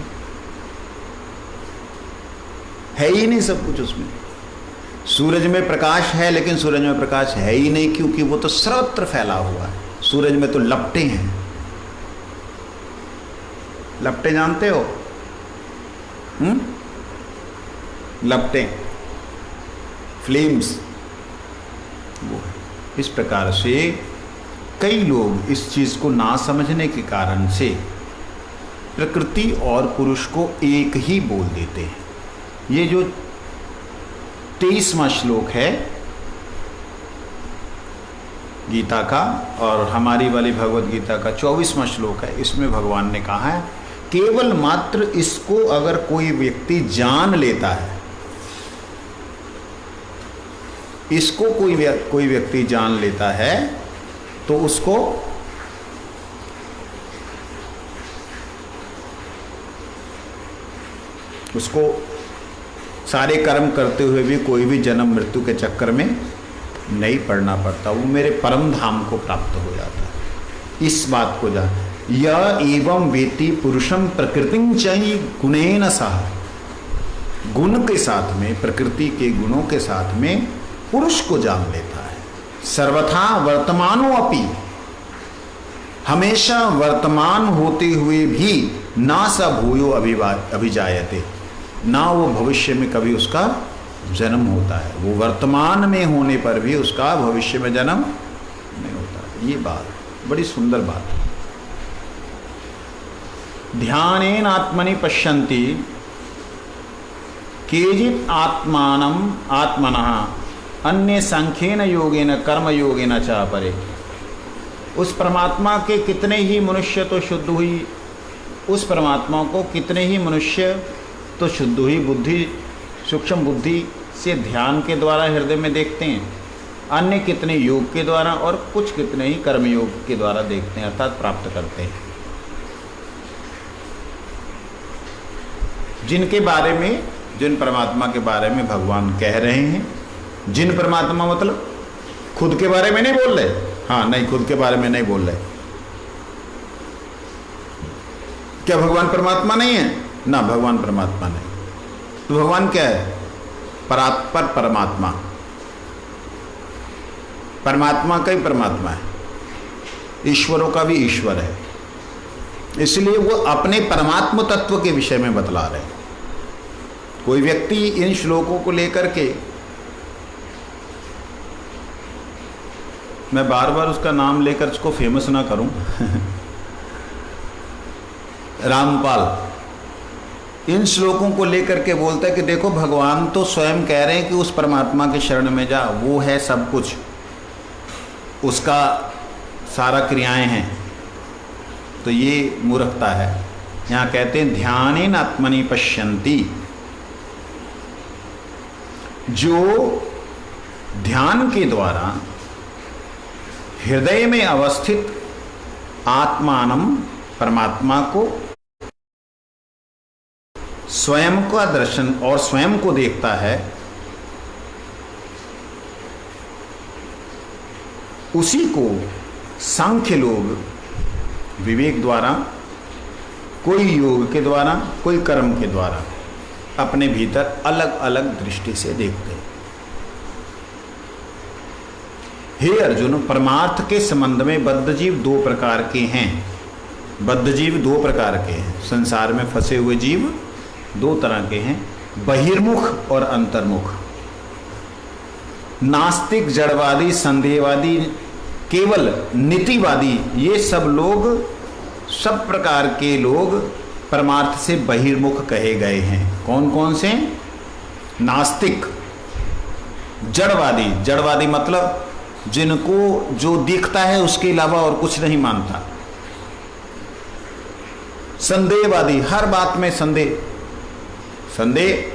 है ही नहीं सब कुछ उसमें। सूरज में प्रकाश है, लेकिन सूरज में प्रकाश है ही नहीं, क्योंकि वो तो सर्वत्र फैला हुआ है। सूरज में तो लपटें हैं। लपटें जानते हो? लपटें, फ्लेम्स, वो है। इस प्रकार से कई लोग इस चीज को ना समझने के कारण से प्रकृति और पुरुष को एक ही बोल देते हैं। ये जो 23वां श्लोक है गीता का और हमारी वाली भगवत गीता का 24वां श्लोक है, इसमें भगवान ने कहा है केवल मात्र इसको अगर कोई व्यक्ति जान लेता है, इसको कोई व्यक्ति जान लेता है तो उसको सारे कर्म करते हुए भी कोई भी जन्म मृत्यु के चक्कर में नहीं पड़ना पड़ता, वो मेरे परम धाम को प्राप्त हो जाता है। इस बात को जान यह एवं वेति पुरुषम प्रकृतिं चै गुणेन सह, गुण के साथ में, प्रकृति के गुणों के साथ में पुरुष को जान लेता है। सर्वथा वर्तमानो अपि, हमेशा वर्तमान होते हुए भी ना स भूयो अभिजायते, ना वो भविष्य में कभी उसका जन्म होता है। वो वर्तमान में होने पर भी उसका भविष्य में जन्म नहीं होता। ये बात बड़ी सुंदर बात है। ध्यानेन आत्मनि पश्यन्ति केचित् आत्मानम् आत्मनः अन्य सांख्येन योगेन कर्म योगेन च परे। उस परमात्मा के कितने ही मनुष्य तो शुद्ध हुई, उस परमात्मा को कितने ही मनुष्य तो शुद्ध हुई बुद्धि, सूक्ष्म बुद्धि से ध्यान के द्वारा हृदय में देखते हैं, अन्य कितने योग के द्वारा और कुछ कितने ही कर्म योग के द्वारा देखते हैं, अर्थात प्राप्त करते हैं। जिनके बारे में, जिन परमात्मा के बारे में भगवान कह रहे हैं, जिन परमात्मा मतलब खुद के बारे में नहीं बोल रहे, हाँ नहीं, खुद के बारे में नहीं बोल रहे। क्या भगवान परमात्मा नहीं है? ना, भगवान परमात्मा नहीं। तो भगवान क्या है? परात्पर परमात्मा। परमात्मा का ही परमात्मा है, ईश्वरों का भी ईश्वर है। इसलिए वो अपने परमात्म तत्व के विषय में बतला रहे हैं। कोई व्यक्ति इन श्लोकों को लेकर के, मैं बार बार उसका नाम लेकर उसको फेमस ना करूं रामपाल इन श्लोकों को लेकर के बोलता है कि देखो भगवान तो स्वयं कह रहे हैं कि उस परमात्मा के शरण में जा, वो है सब कुछ, उसका सारा क्रियाएं हैं। तो ये मूर्खता है। यहाँ कहते हैं ध्यानेन आत्मनि पश्यन्ति, जो ध्यान के द्वारा हृदय में अवस्थित आत्मानम, परमात्मा को, स्वयं का दर्शन और स्वयं को देखता है, उसी को सांख्य लोग विवेक द्वारा, कोई योग के द्वारा, कोई कर्म के द्वारा अपने भीतर अलग अलग दृष्टि से देखते हैं। हे अर्जुन, परमार्थ के संबंध में बद्ध जीव दो प्रकार के हैं। बद्ध जीव दो प्रकार के हैं। संसार में फंसे हुए जीव दो तरह के हैं, बहिर्मुख और अंतर्मुख। नास्तिक, जड़वादी, संदेहवादी, केवल नीतिवादी, ये सब लोग, सब प्रकार के लोग परमार्थ से बहिर्मुख कहे गए हैं। कौन कौन से? नास्तिक, जड़वादी, जड़वादी मतलब जिनको जो दिखता है उसके अलावा और कुछ नहीं मानता। संदेहवादी, हर बात में संदेह, संदेह।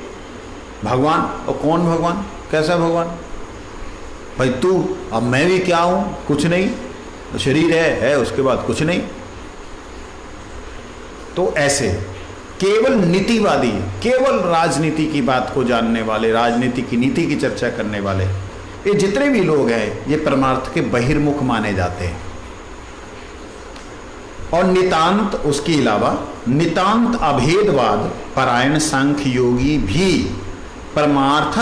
भगवान, और कौन भगवान, कैसा भगवान? भाई तू, अब मैं भी क्या हूं? कुछ नहीं, तो शरीर है, उसके बाद कुछ नहीं। तो ऐसे केवल नीतिवादी, केवल राजनीति की बात को जानने वाले, राजनीति की नीति की चर्चा करने वाले, ये जितने भी लोग हैं, ये परमार्थ के बहिर्मुख माने जाते हैं। और नितांत, उसके अलावा नितांत अभेदवाद परायण सांख्य योगी भी परमार्थ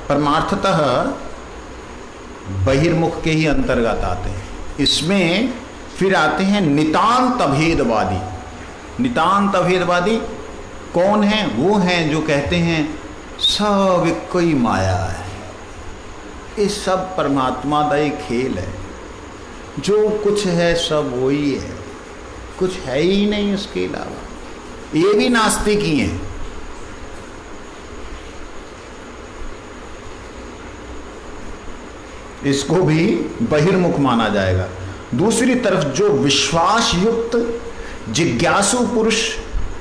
परमार्थतः बहिर्मुख के ही अंतर्गत आते हैं। इसमें फिर आते हैं नितांत अभेदवादी। नितांत अभेदवादी कौन है? वो हैं जो कहते हैं सब एक ही माया है, ये सब परमात्मा का ही खेल है, जो कुछ है सब वही है, कुछ है ही नहीं उसके अलावा। ये भी नास्तिक ही हैं। इसको भी बहिर्मुख माना जाएगा। दूसरी तरफ जो विश्वास युक्त जिज्ञासु पुरुष,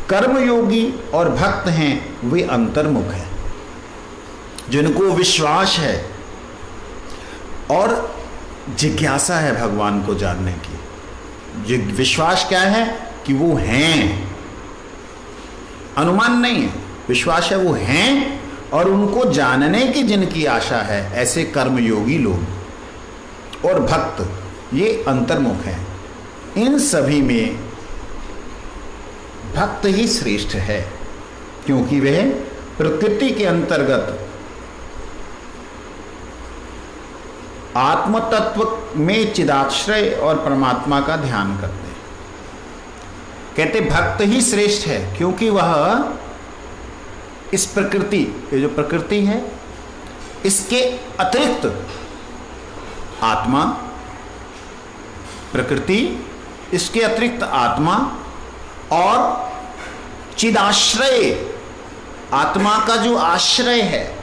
कर्मयोगी और भक्त हैं, वे अंतर्मुख हैं। जिनको विश्वास है और जिज्ञासा है भगवान को जानने की। विश्वास क्या है? कि वो हैं, अनुमान नहीं है, विश्वास है वो हैं और उनको जानने की जिनकी आशा है, ऐसे कर्मयोगी लोग और भक्त, ये अंतर्मुख हैं। इन सभी में भक्त ही श्रेष्ठ है, क्योंकि वह प्रकृति के अंतर्गत आत्म तत्व में चिदाश्रय और परमात्मा का ध्यान करते हैं। कहते भक्त ही श्रेष्ठ है, क्योंकि वह इस प्रकृति, ये जो प्रकृति है, इसके अतिरिक्त आत्मा, प्रकृति, इसके अतिरिक्त आत्मा और चिदाश्रय, आत्मा का जो आश्रय है,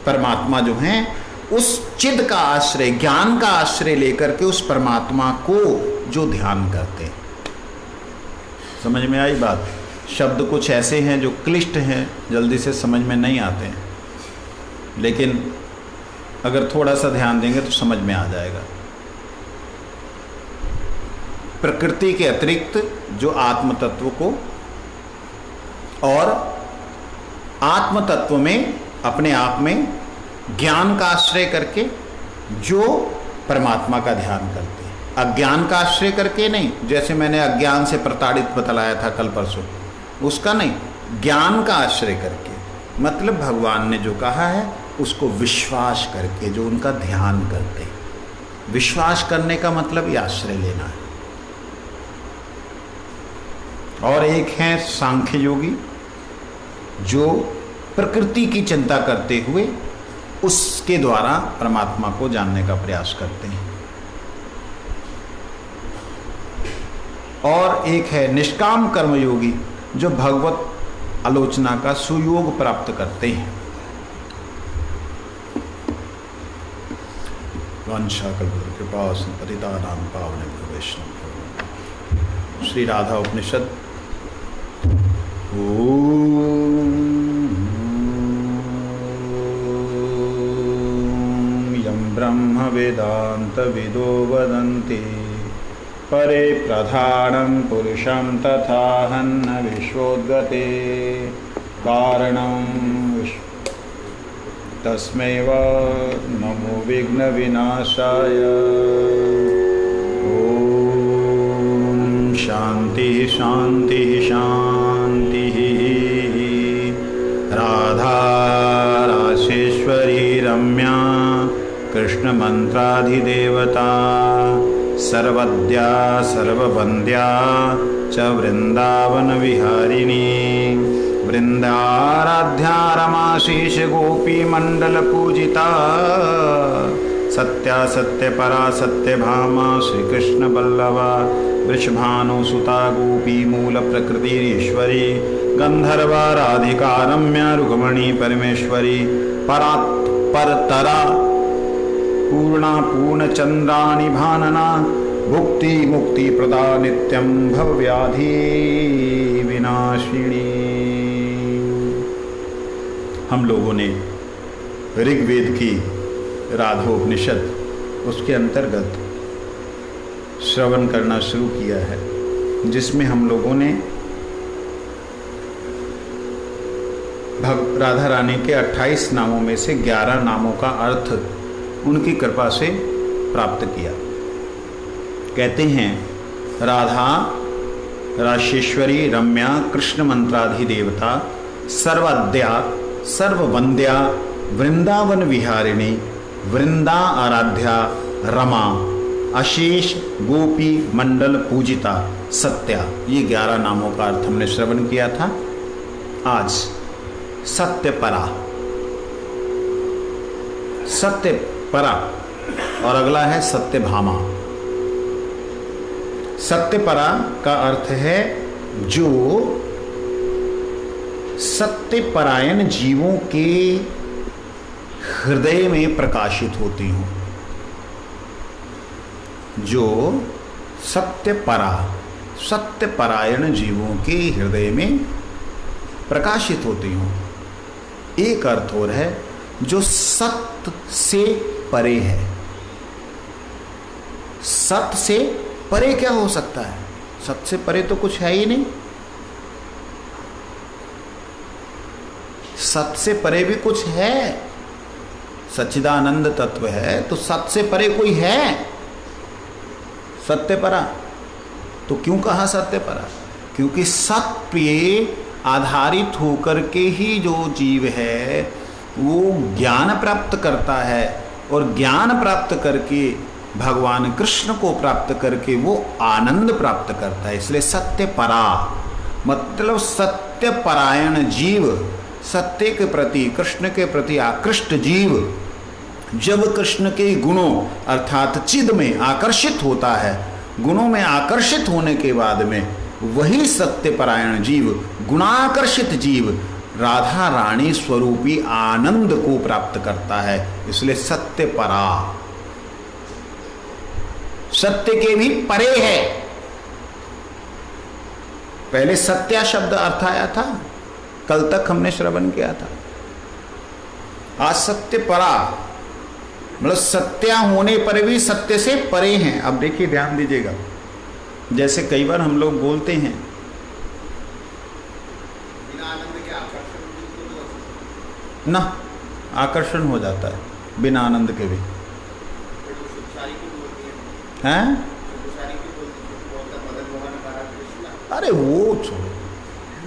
परमात्मा जो है, उस चिद का आश्रय, ज्ञान का आश्रय लेकर के उस परमात्मा को जो ध्यान करते हैं। समझ में आई बात? शब्द कुछ ऐसे हैं जो क्लिष्ट हैं, जल्दी से समझ में नहीं आते हैं, लेकिन अगर थोड़ा सा ध्यान देंगे तो समझ में आ जाएगा। प्रकृति के अतिरिक्त जो आत्म तत्व को और आत्म तत्व में अपने आप में ज्ञान का आश्रय करके जो परमात्मा का ध्यान करते हैं। अज्ञान का आश्रय करके नहीं, जैसे मैंने अज्ञान से प्रताड़ित बतलाया था कल परसों, उसका नहीं, ज्ञान का आश्रय करके, मतलब भगवान ने जो कहा है उसको विश्वास करके जो उनका ध्यान करते हैं। विश्वास करने का मतलब ये आश्रय लेना है। और एक है सांख्य योगी, जो प्रकृति की चिंता करते हुए उसके द्वारा परमात्मा को जानने का प्रयास करते हैं। और एक है निष्काम कर्मयोगी, जो भगवत आलोचना का सुयोग प्राप्त करते हैं। कृपा पतितानां पावनेभ्यो वैष्णवेभ्यो। श्री राधा उपनिषद। यं ब्रह्म वेदांत विदो वदन्ति परे प्रधानं पुरुषं तथाहन्न विश्वोद्गते कारणं तस्मै नमो विघ्न विनाशाय। ओम शांति शांति शांति। राधा राशेश्वरी रम्या कृष्ण मंत्राधिदेवता सर्वद्या सर्ववन्द्या च वृंदावन विहारिणी वृंदाराध्या रमाशीष गोपी मंडल पूजिता सत्या सत्य परा सत्य भामा श्री कृष्ण बल्लवा वृषभानु सुता गोपी मूल प्रकृतिरीश्वरी गंधर्वा राधिका रम्या रुक्मणी परमेश्वरी परतरा पूर्णा पूर्णचंद्राणि भानना भुक्ति मुक्ति प्रदा नित्यं भवव्याधि विनाशिनी। हम लोगों ने ऋग्वेद की राधोपनिषद, उसके अंतर्गत श्रवण करना शुरू किया है, जिसमें हम लोगों ने राधा रानी के 28 नामों में से 11 नामों का अर्थ उनकी कृपा से प्राप्त किया। कहते हैं राधा राशेश्वरी रम्या कृष्ण मंत्राधिदेवता सर्वद्या सर्ववंद्या वृंदावन विहारिणी वृंदा आराध्या रमा अशेष गोपी मंडल पूजिता सत्या। ये 11 नामों का अर्थ हमने श्रवण किया था। आज सत्यपरा, सत्यपरा और अगला है सत्यभामा। सत्यपरा का अर्थ है जो सत्यपरायण जीवों के हृदय में प्रकाशित होती हूं। जो सत्यपरा, सत्यपरायण जीवों के हृदय में प्रकाशित होती हूं। एक अर्थ और है जो सत्य से परे है। सत्य से परे क्या हो सकता है? सत्य से परे तो कुछ है ही नहीं। सत्य से परे भी कुछ है, सच्चिदानंद तत्व है, तो सत्य से परे कोई है? सत्यपरा। तो क्यों कहा सत्यपरा? क्योंकि सत्य पे आधारित होकर के ही जो जीव है वो ज्ञान प्राप्त करता है, और ज्ञान प्राप्त करके भगवान कृष्ण को प्राप्त करके वो आनंद प्राप्त करता है। इसलिए सत्यपरा मतलब सत्यपरायण जीव, सत्य के प्रति, कृष्ण के प्रति आकृष्ट जीव जब कृष्ण के गुणों अर्थात चिद में आकर्षित होता है, गुणों में आकर्षित होने के बाद में वही सत्यपरायण जीव, गुणाकर्षित जीव राधा रानी स्वरूपी आनंद को प्राप्त करता है। इसलिए सत्यपरा, सत्य के भी परे है। पहले सत्या शब्द अर्थ आया था, कल तक हमने श्रवण किया था। आज सत्यपरा मतलब सत्या होने पर भी सत्य से परे हैं। अब देखिए, ध्यान दीजिएगा, जैसे कई बार हम लोग बोलते हैं ना, आकर्षण हो जाता है बिना आनंद के भी, हैं? अरे वो छोड़ो,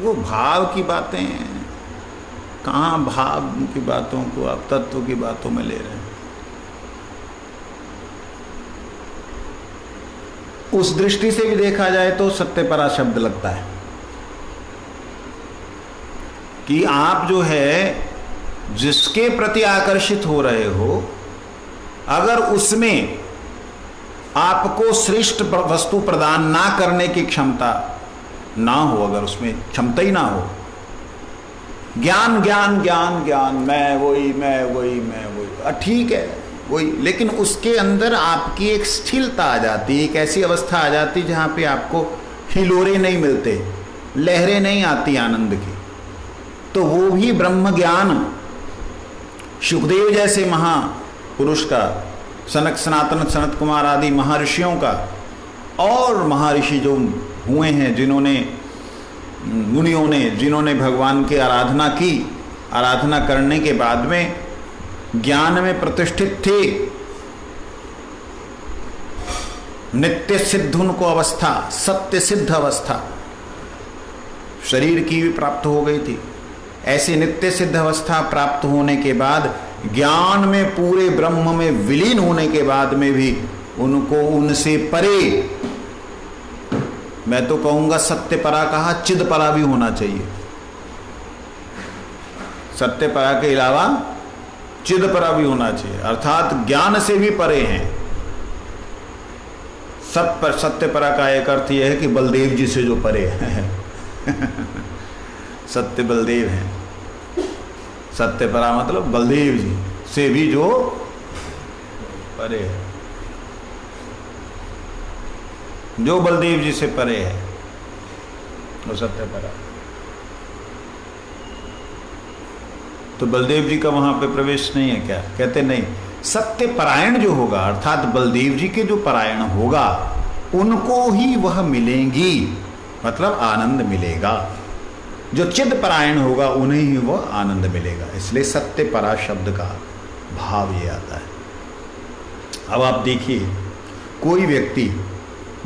वो भाव की बातें हैं। कहाँ भाव की बातों को आप तत्व की बातों में ले रहे हैं? उस दृष्टि से भी देखा जाए तो सत्यपरा शब्द लगता है कि आप जो है जिसके प्रति आकर्षित हो रहे हो, अगर उसमें आपको श्रेष्ठ वस्तु प्रदान ना करने की क्षमता ना हो, अगर उसमें क्षमता ही ना हो, ज्ञान ज्ञान ज्ञान ज्ञान, मैं वही मैं वही मैं वही, ठीक है वही, लेकिन उसके अंदर आपकी एक स्थिरता आ जाती है, एक ऐसी अवस्था आ जाती जहाँ पे आपको हिलोरे नहीं मिलते, लहरें नहीं आती आनंद की, तो वो भी ब्रह्म ज्ञान सुखदेव जैसे महापुरुष का, सनक सनातन सनत कुमार आदि महर्षियों का, और महर्षि जो हुए हैं जिन्होंने, मुनियों ने जिन्होंने भगवान की आराधना की, आराधना करने के बाद में ज्ञान में प्रतिष्ठित थे, नित्य सिद्ध उनको अवस्था, सत्य सिद्ध अवस्था शरीर की भी प्राप्त हो गई थी। ऐसी नित्य सिद्ध अवस्था प्राप्त होने के बाद, ज्ञान में पूरे ब्रह्म में विलीन होने के बाद में भी उनको उनसे परे, मैं तो कहूंगा सत्यपरा कहा, चिदपरा भी होना चाहिए। सत्यपरा के अलावा चिदपरा भी होना चाहिए, अर्थात ज्ञान से भी परे हैं। सत्यपरा का एक अर्थ यह है कि बलदेव जी से जो परे है सत्य बलदेव हैं। सत्यपरा मतलब बलदेव जी से भी जो परे है, जो बलदेव जी से परे है वो सत्यपरा। तो बलदेव जी का वहां पे प्रवेश नहीं है क्या? कहते नहीं, सत्य परायण जो होगा, अर्थात बलदेव जी के जो परायण होगा उनको ही वह मिलेंगी, मतलब आनंद मिलेगा। जो चिद परायण होगा उन्हें ही वह आनंद मिलेगा। इसलिए सत्य परा शब्द का भाव ये आता है। अब आप देखिए, कोई व्यक्ति,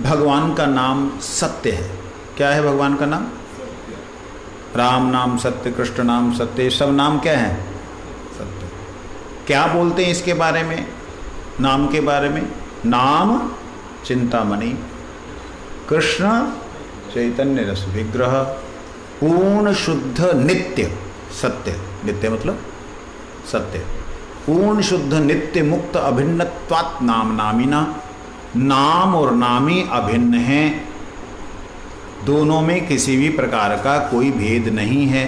भगवान का नाम सत्य है, क्या है भगवान का नाम? राम नाम सत्य, कृष्ण नाम सत्य, ये सब नाम क्या है? सत्य। क्या बोलते हैं इसके बारे में, नाम के बारे में? नाम चिंतामणि, कृष्ण चैतन्य रस विग्रह, पूर्ण शुद्ध नित्य सत्य, नित्य मतलब सत्य, पूर्ण शुद्ध नित्य मुक्त अभिन्नत्वात् नाम नामिना, नाम और नामी अभिन्न हैं, दोनों में किसी भी प्रकार का कोई भेद नहीं है।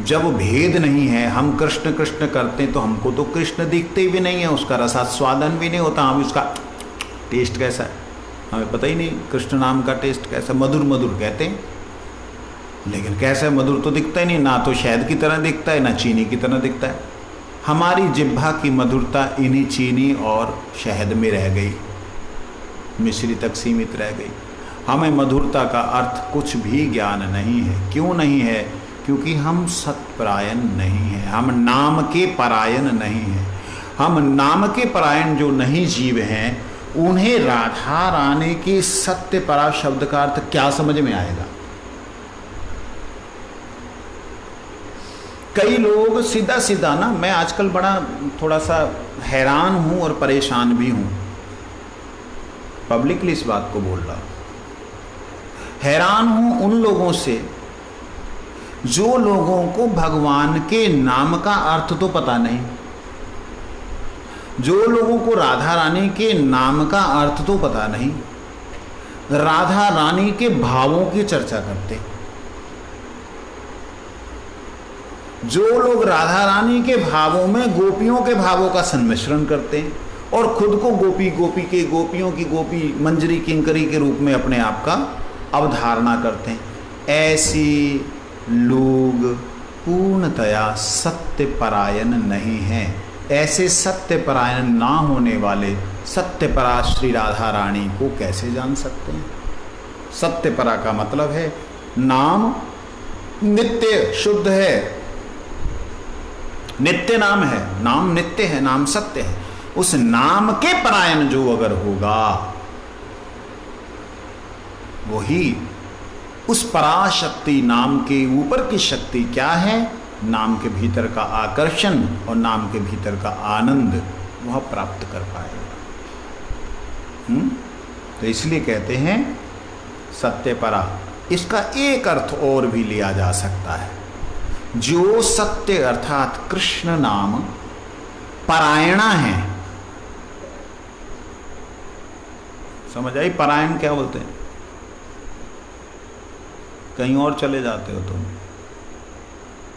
जब भेद नहीं है, हम कृष्ण कृष्ण करते हैं तो हमको तो कृष्ण दिखते भी नहीं है, उसका रसास्वादन भी नहीं होता, हम उसका टेस्ट कैसा है हमें पता ही नहीं, कृष्ण नाम का टेस्ट कैसा, मधुर मधुर कहते हैं, लेकिन कैसा मधुर तो दिखता ही नहीं, ना तो शहद की तरह दिखता है ना चीनी की तरह दिखता है। हमारी जिह्वा की मधुरता इन्हीं चीनी और शहद में रह गई, मिश्री तक सीमित रह गई। हमें मधुरता का अर्थ कुछ भी ज्ञान नहीं है। क्यों नहीं है? क्योंकि हम सत्परायण नहीं हैं, हम नाम के परायण नहीं हैं। हम नाम के परायण जो नहीं जीव हैं, उन्हें राधा रानी की सत्य परा शब्द का अर्थ क्या समझ में आएगा? कई लोग सीधा सीधा ना, मैं आजकल बड़ा थोड़ा सा हैरान हूं और परेशान भी हूं, पब्लिकली इस बात को बोल रहा हूं। हैरान हूं उन लोगों से जो लोगों को भगवान के नाम का अर्थ तो पता नहीं, जो लोगों को राधा रानी के नाम का अर्थ तो पता नहीं, राधा रानी के भावों की चर्चा करते। जो लोग राधा रानी के भावों में गोपियों के भावों का संमिश्रण करते हैं और खुद को गोपी गोपी के गोपियों की गोपी मंजरी किंकरी के रूप में अपने आप का अवधारणा करते हैं, ऐसी लोग पूर्णतया सत्यपरायण नहीं हैं। ऐसे सत्यपरायण ना होने वाले सत्यपरा श्री राधा रानी को कैसे जान सकते हैं? सत्यपरा का मतलब है नाम नित्य शुद्ध है, नित्य नाम है, नाम नित्य है, नाम सत्य है। उस नाम के परायण जो अगर होगा, वही उस पराशक्ति, नाम के ऊपर की शक्ति क्या है? नाम के भीतर का आकर्षण और नाम के भीतर का आनंद वह प्राप्त कर पाएगा। तो इसलिए कहते हैं सत्यपरा। इसका एक अर्थ और भी लिया जा सकता है, जो सत्य अर्थात कृष्ण नाम परायणा है। समझ आई? परायण क्या बोलते हैं? कहीं और चले जाते हो तुम,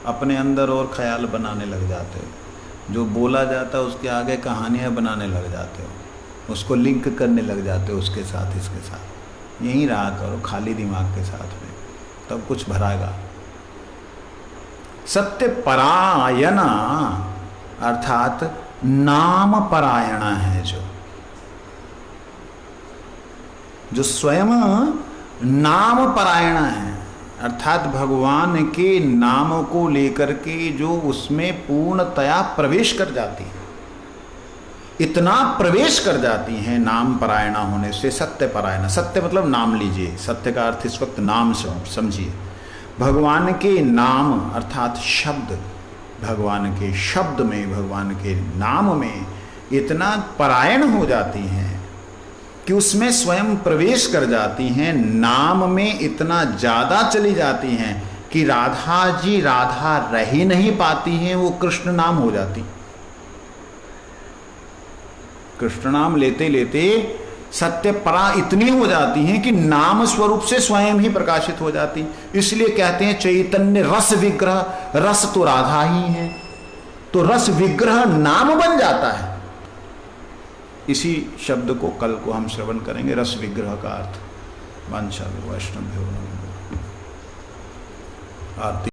अपने अंदर और ख्याल बनाने लग जाते हो, जो बोला जाता है उसके आगे कहानियां बनाने लग जाते हो, उसको लिंक करने लग जाते हो उसके साथ इसके साथ। यहीं रहा करो खाली दिमाग के साथ में, तब कुछ भराएगा। सत्य परायणा अर्थात नाम परायणा है, जो स्वयं नाम परायणा है, अर्थात भगवान के नाम को लेकर के जो उसमें पूर्णतया प्रवेश कर जाती है, इतना प्रवेश कर जाती हैं नाम परायणा होने से सत्य परायणा। सत्य मतलब नाम लीजिए, सत्य का अर्थ इस वक्त नाम समझिए। भगवान के नाम अर्थात शब्द, भगवान के शब्द में, भगवान के नाम में इतना परायण हो जाती हैं कि उसमें स्वयं प्रवेश कर जाती हैं, नाम में इतना ज़्यादा चली जाती हैं कि राधा जी राधा रह ही नहीं पाती हैं, वो कृष्ण नाम हो जाती। कृष्ण नाम लेते लेते सत्य परा इतनी हो जाती हैं कि नाम स्वरूप से स्वयं ही प्रकाशित हो जाती। इसलिए कहते हैं चैतन्य रस विग्रह, रस तो राधा ही है, तो रस विग्रह नाम बन जाता है। इसी शब्द को कल को हम श्रवण करेंगे, रस विग्रह का अर्थ। वांछा वैष्णव आरती।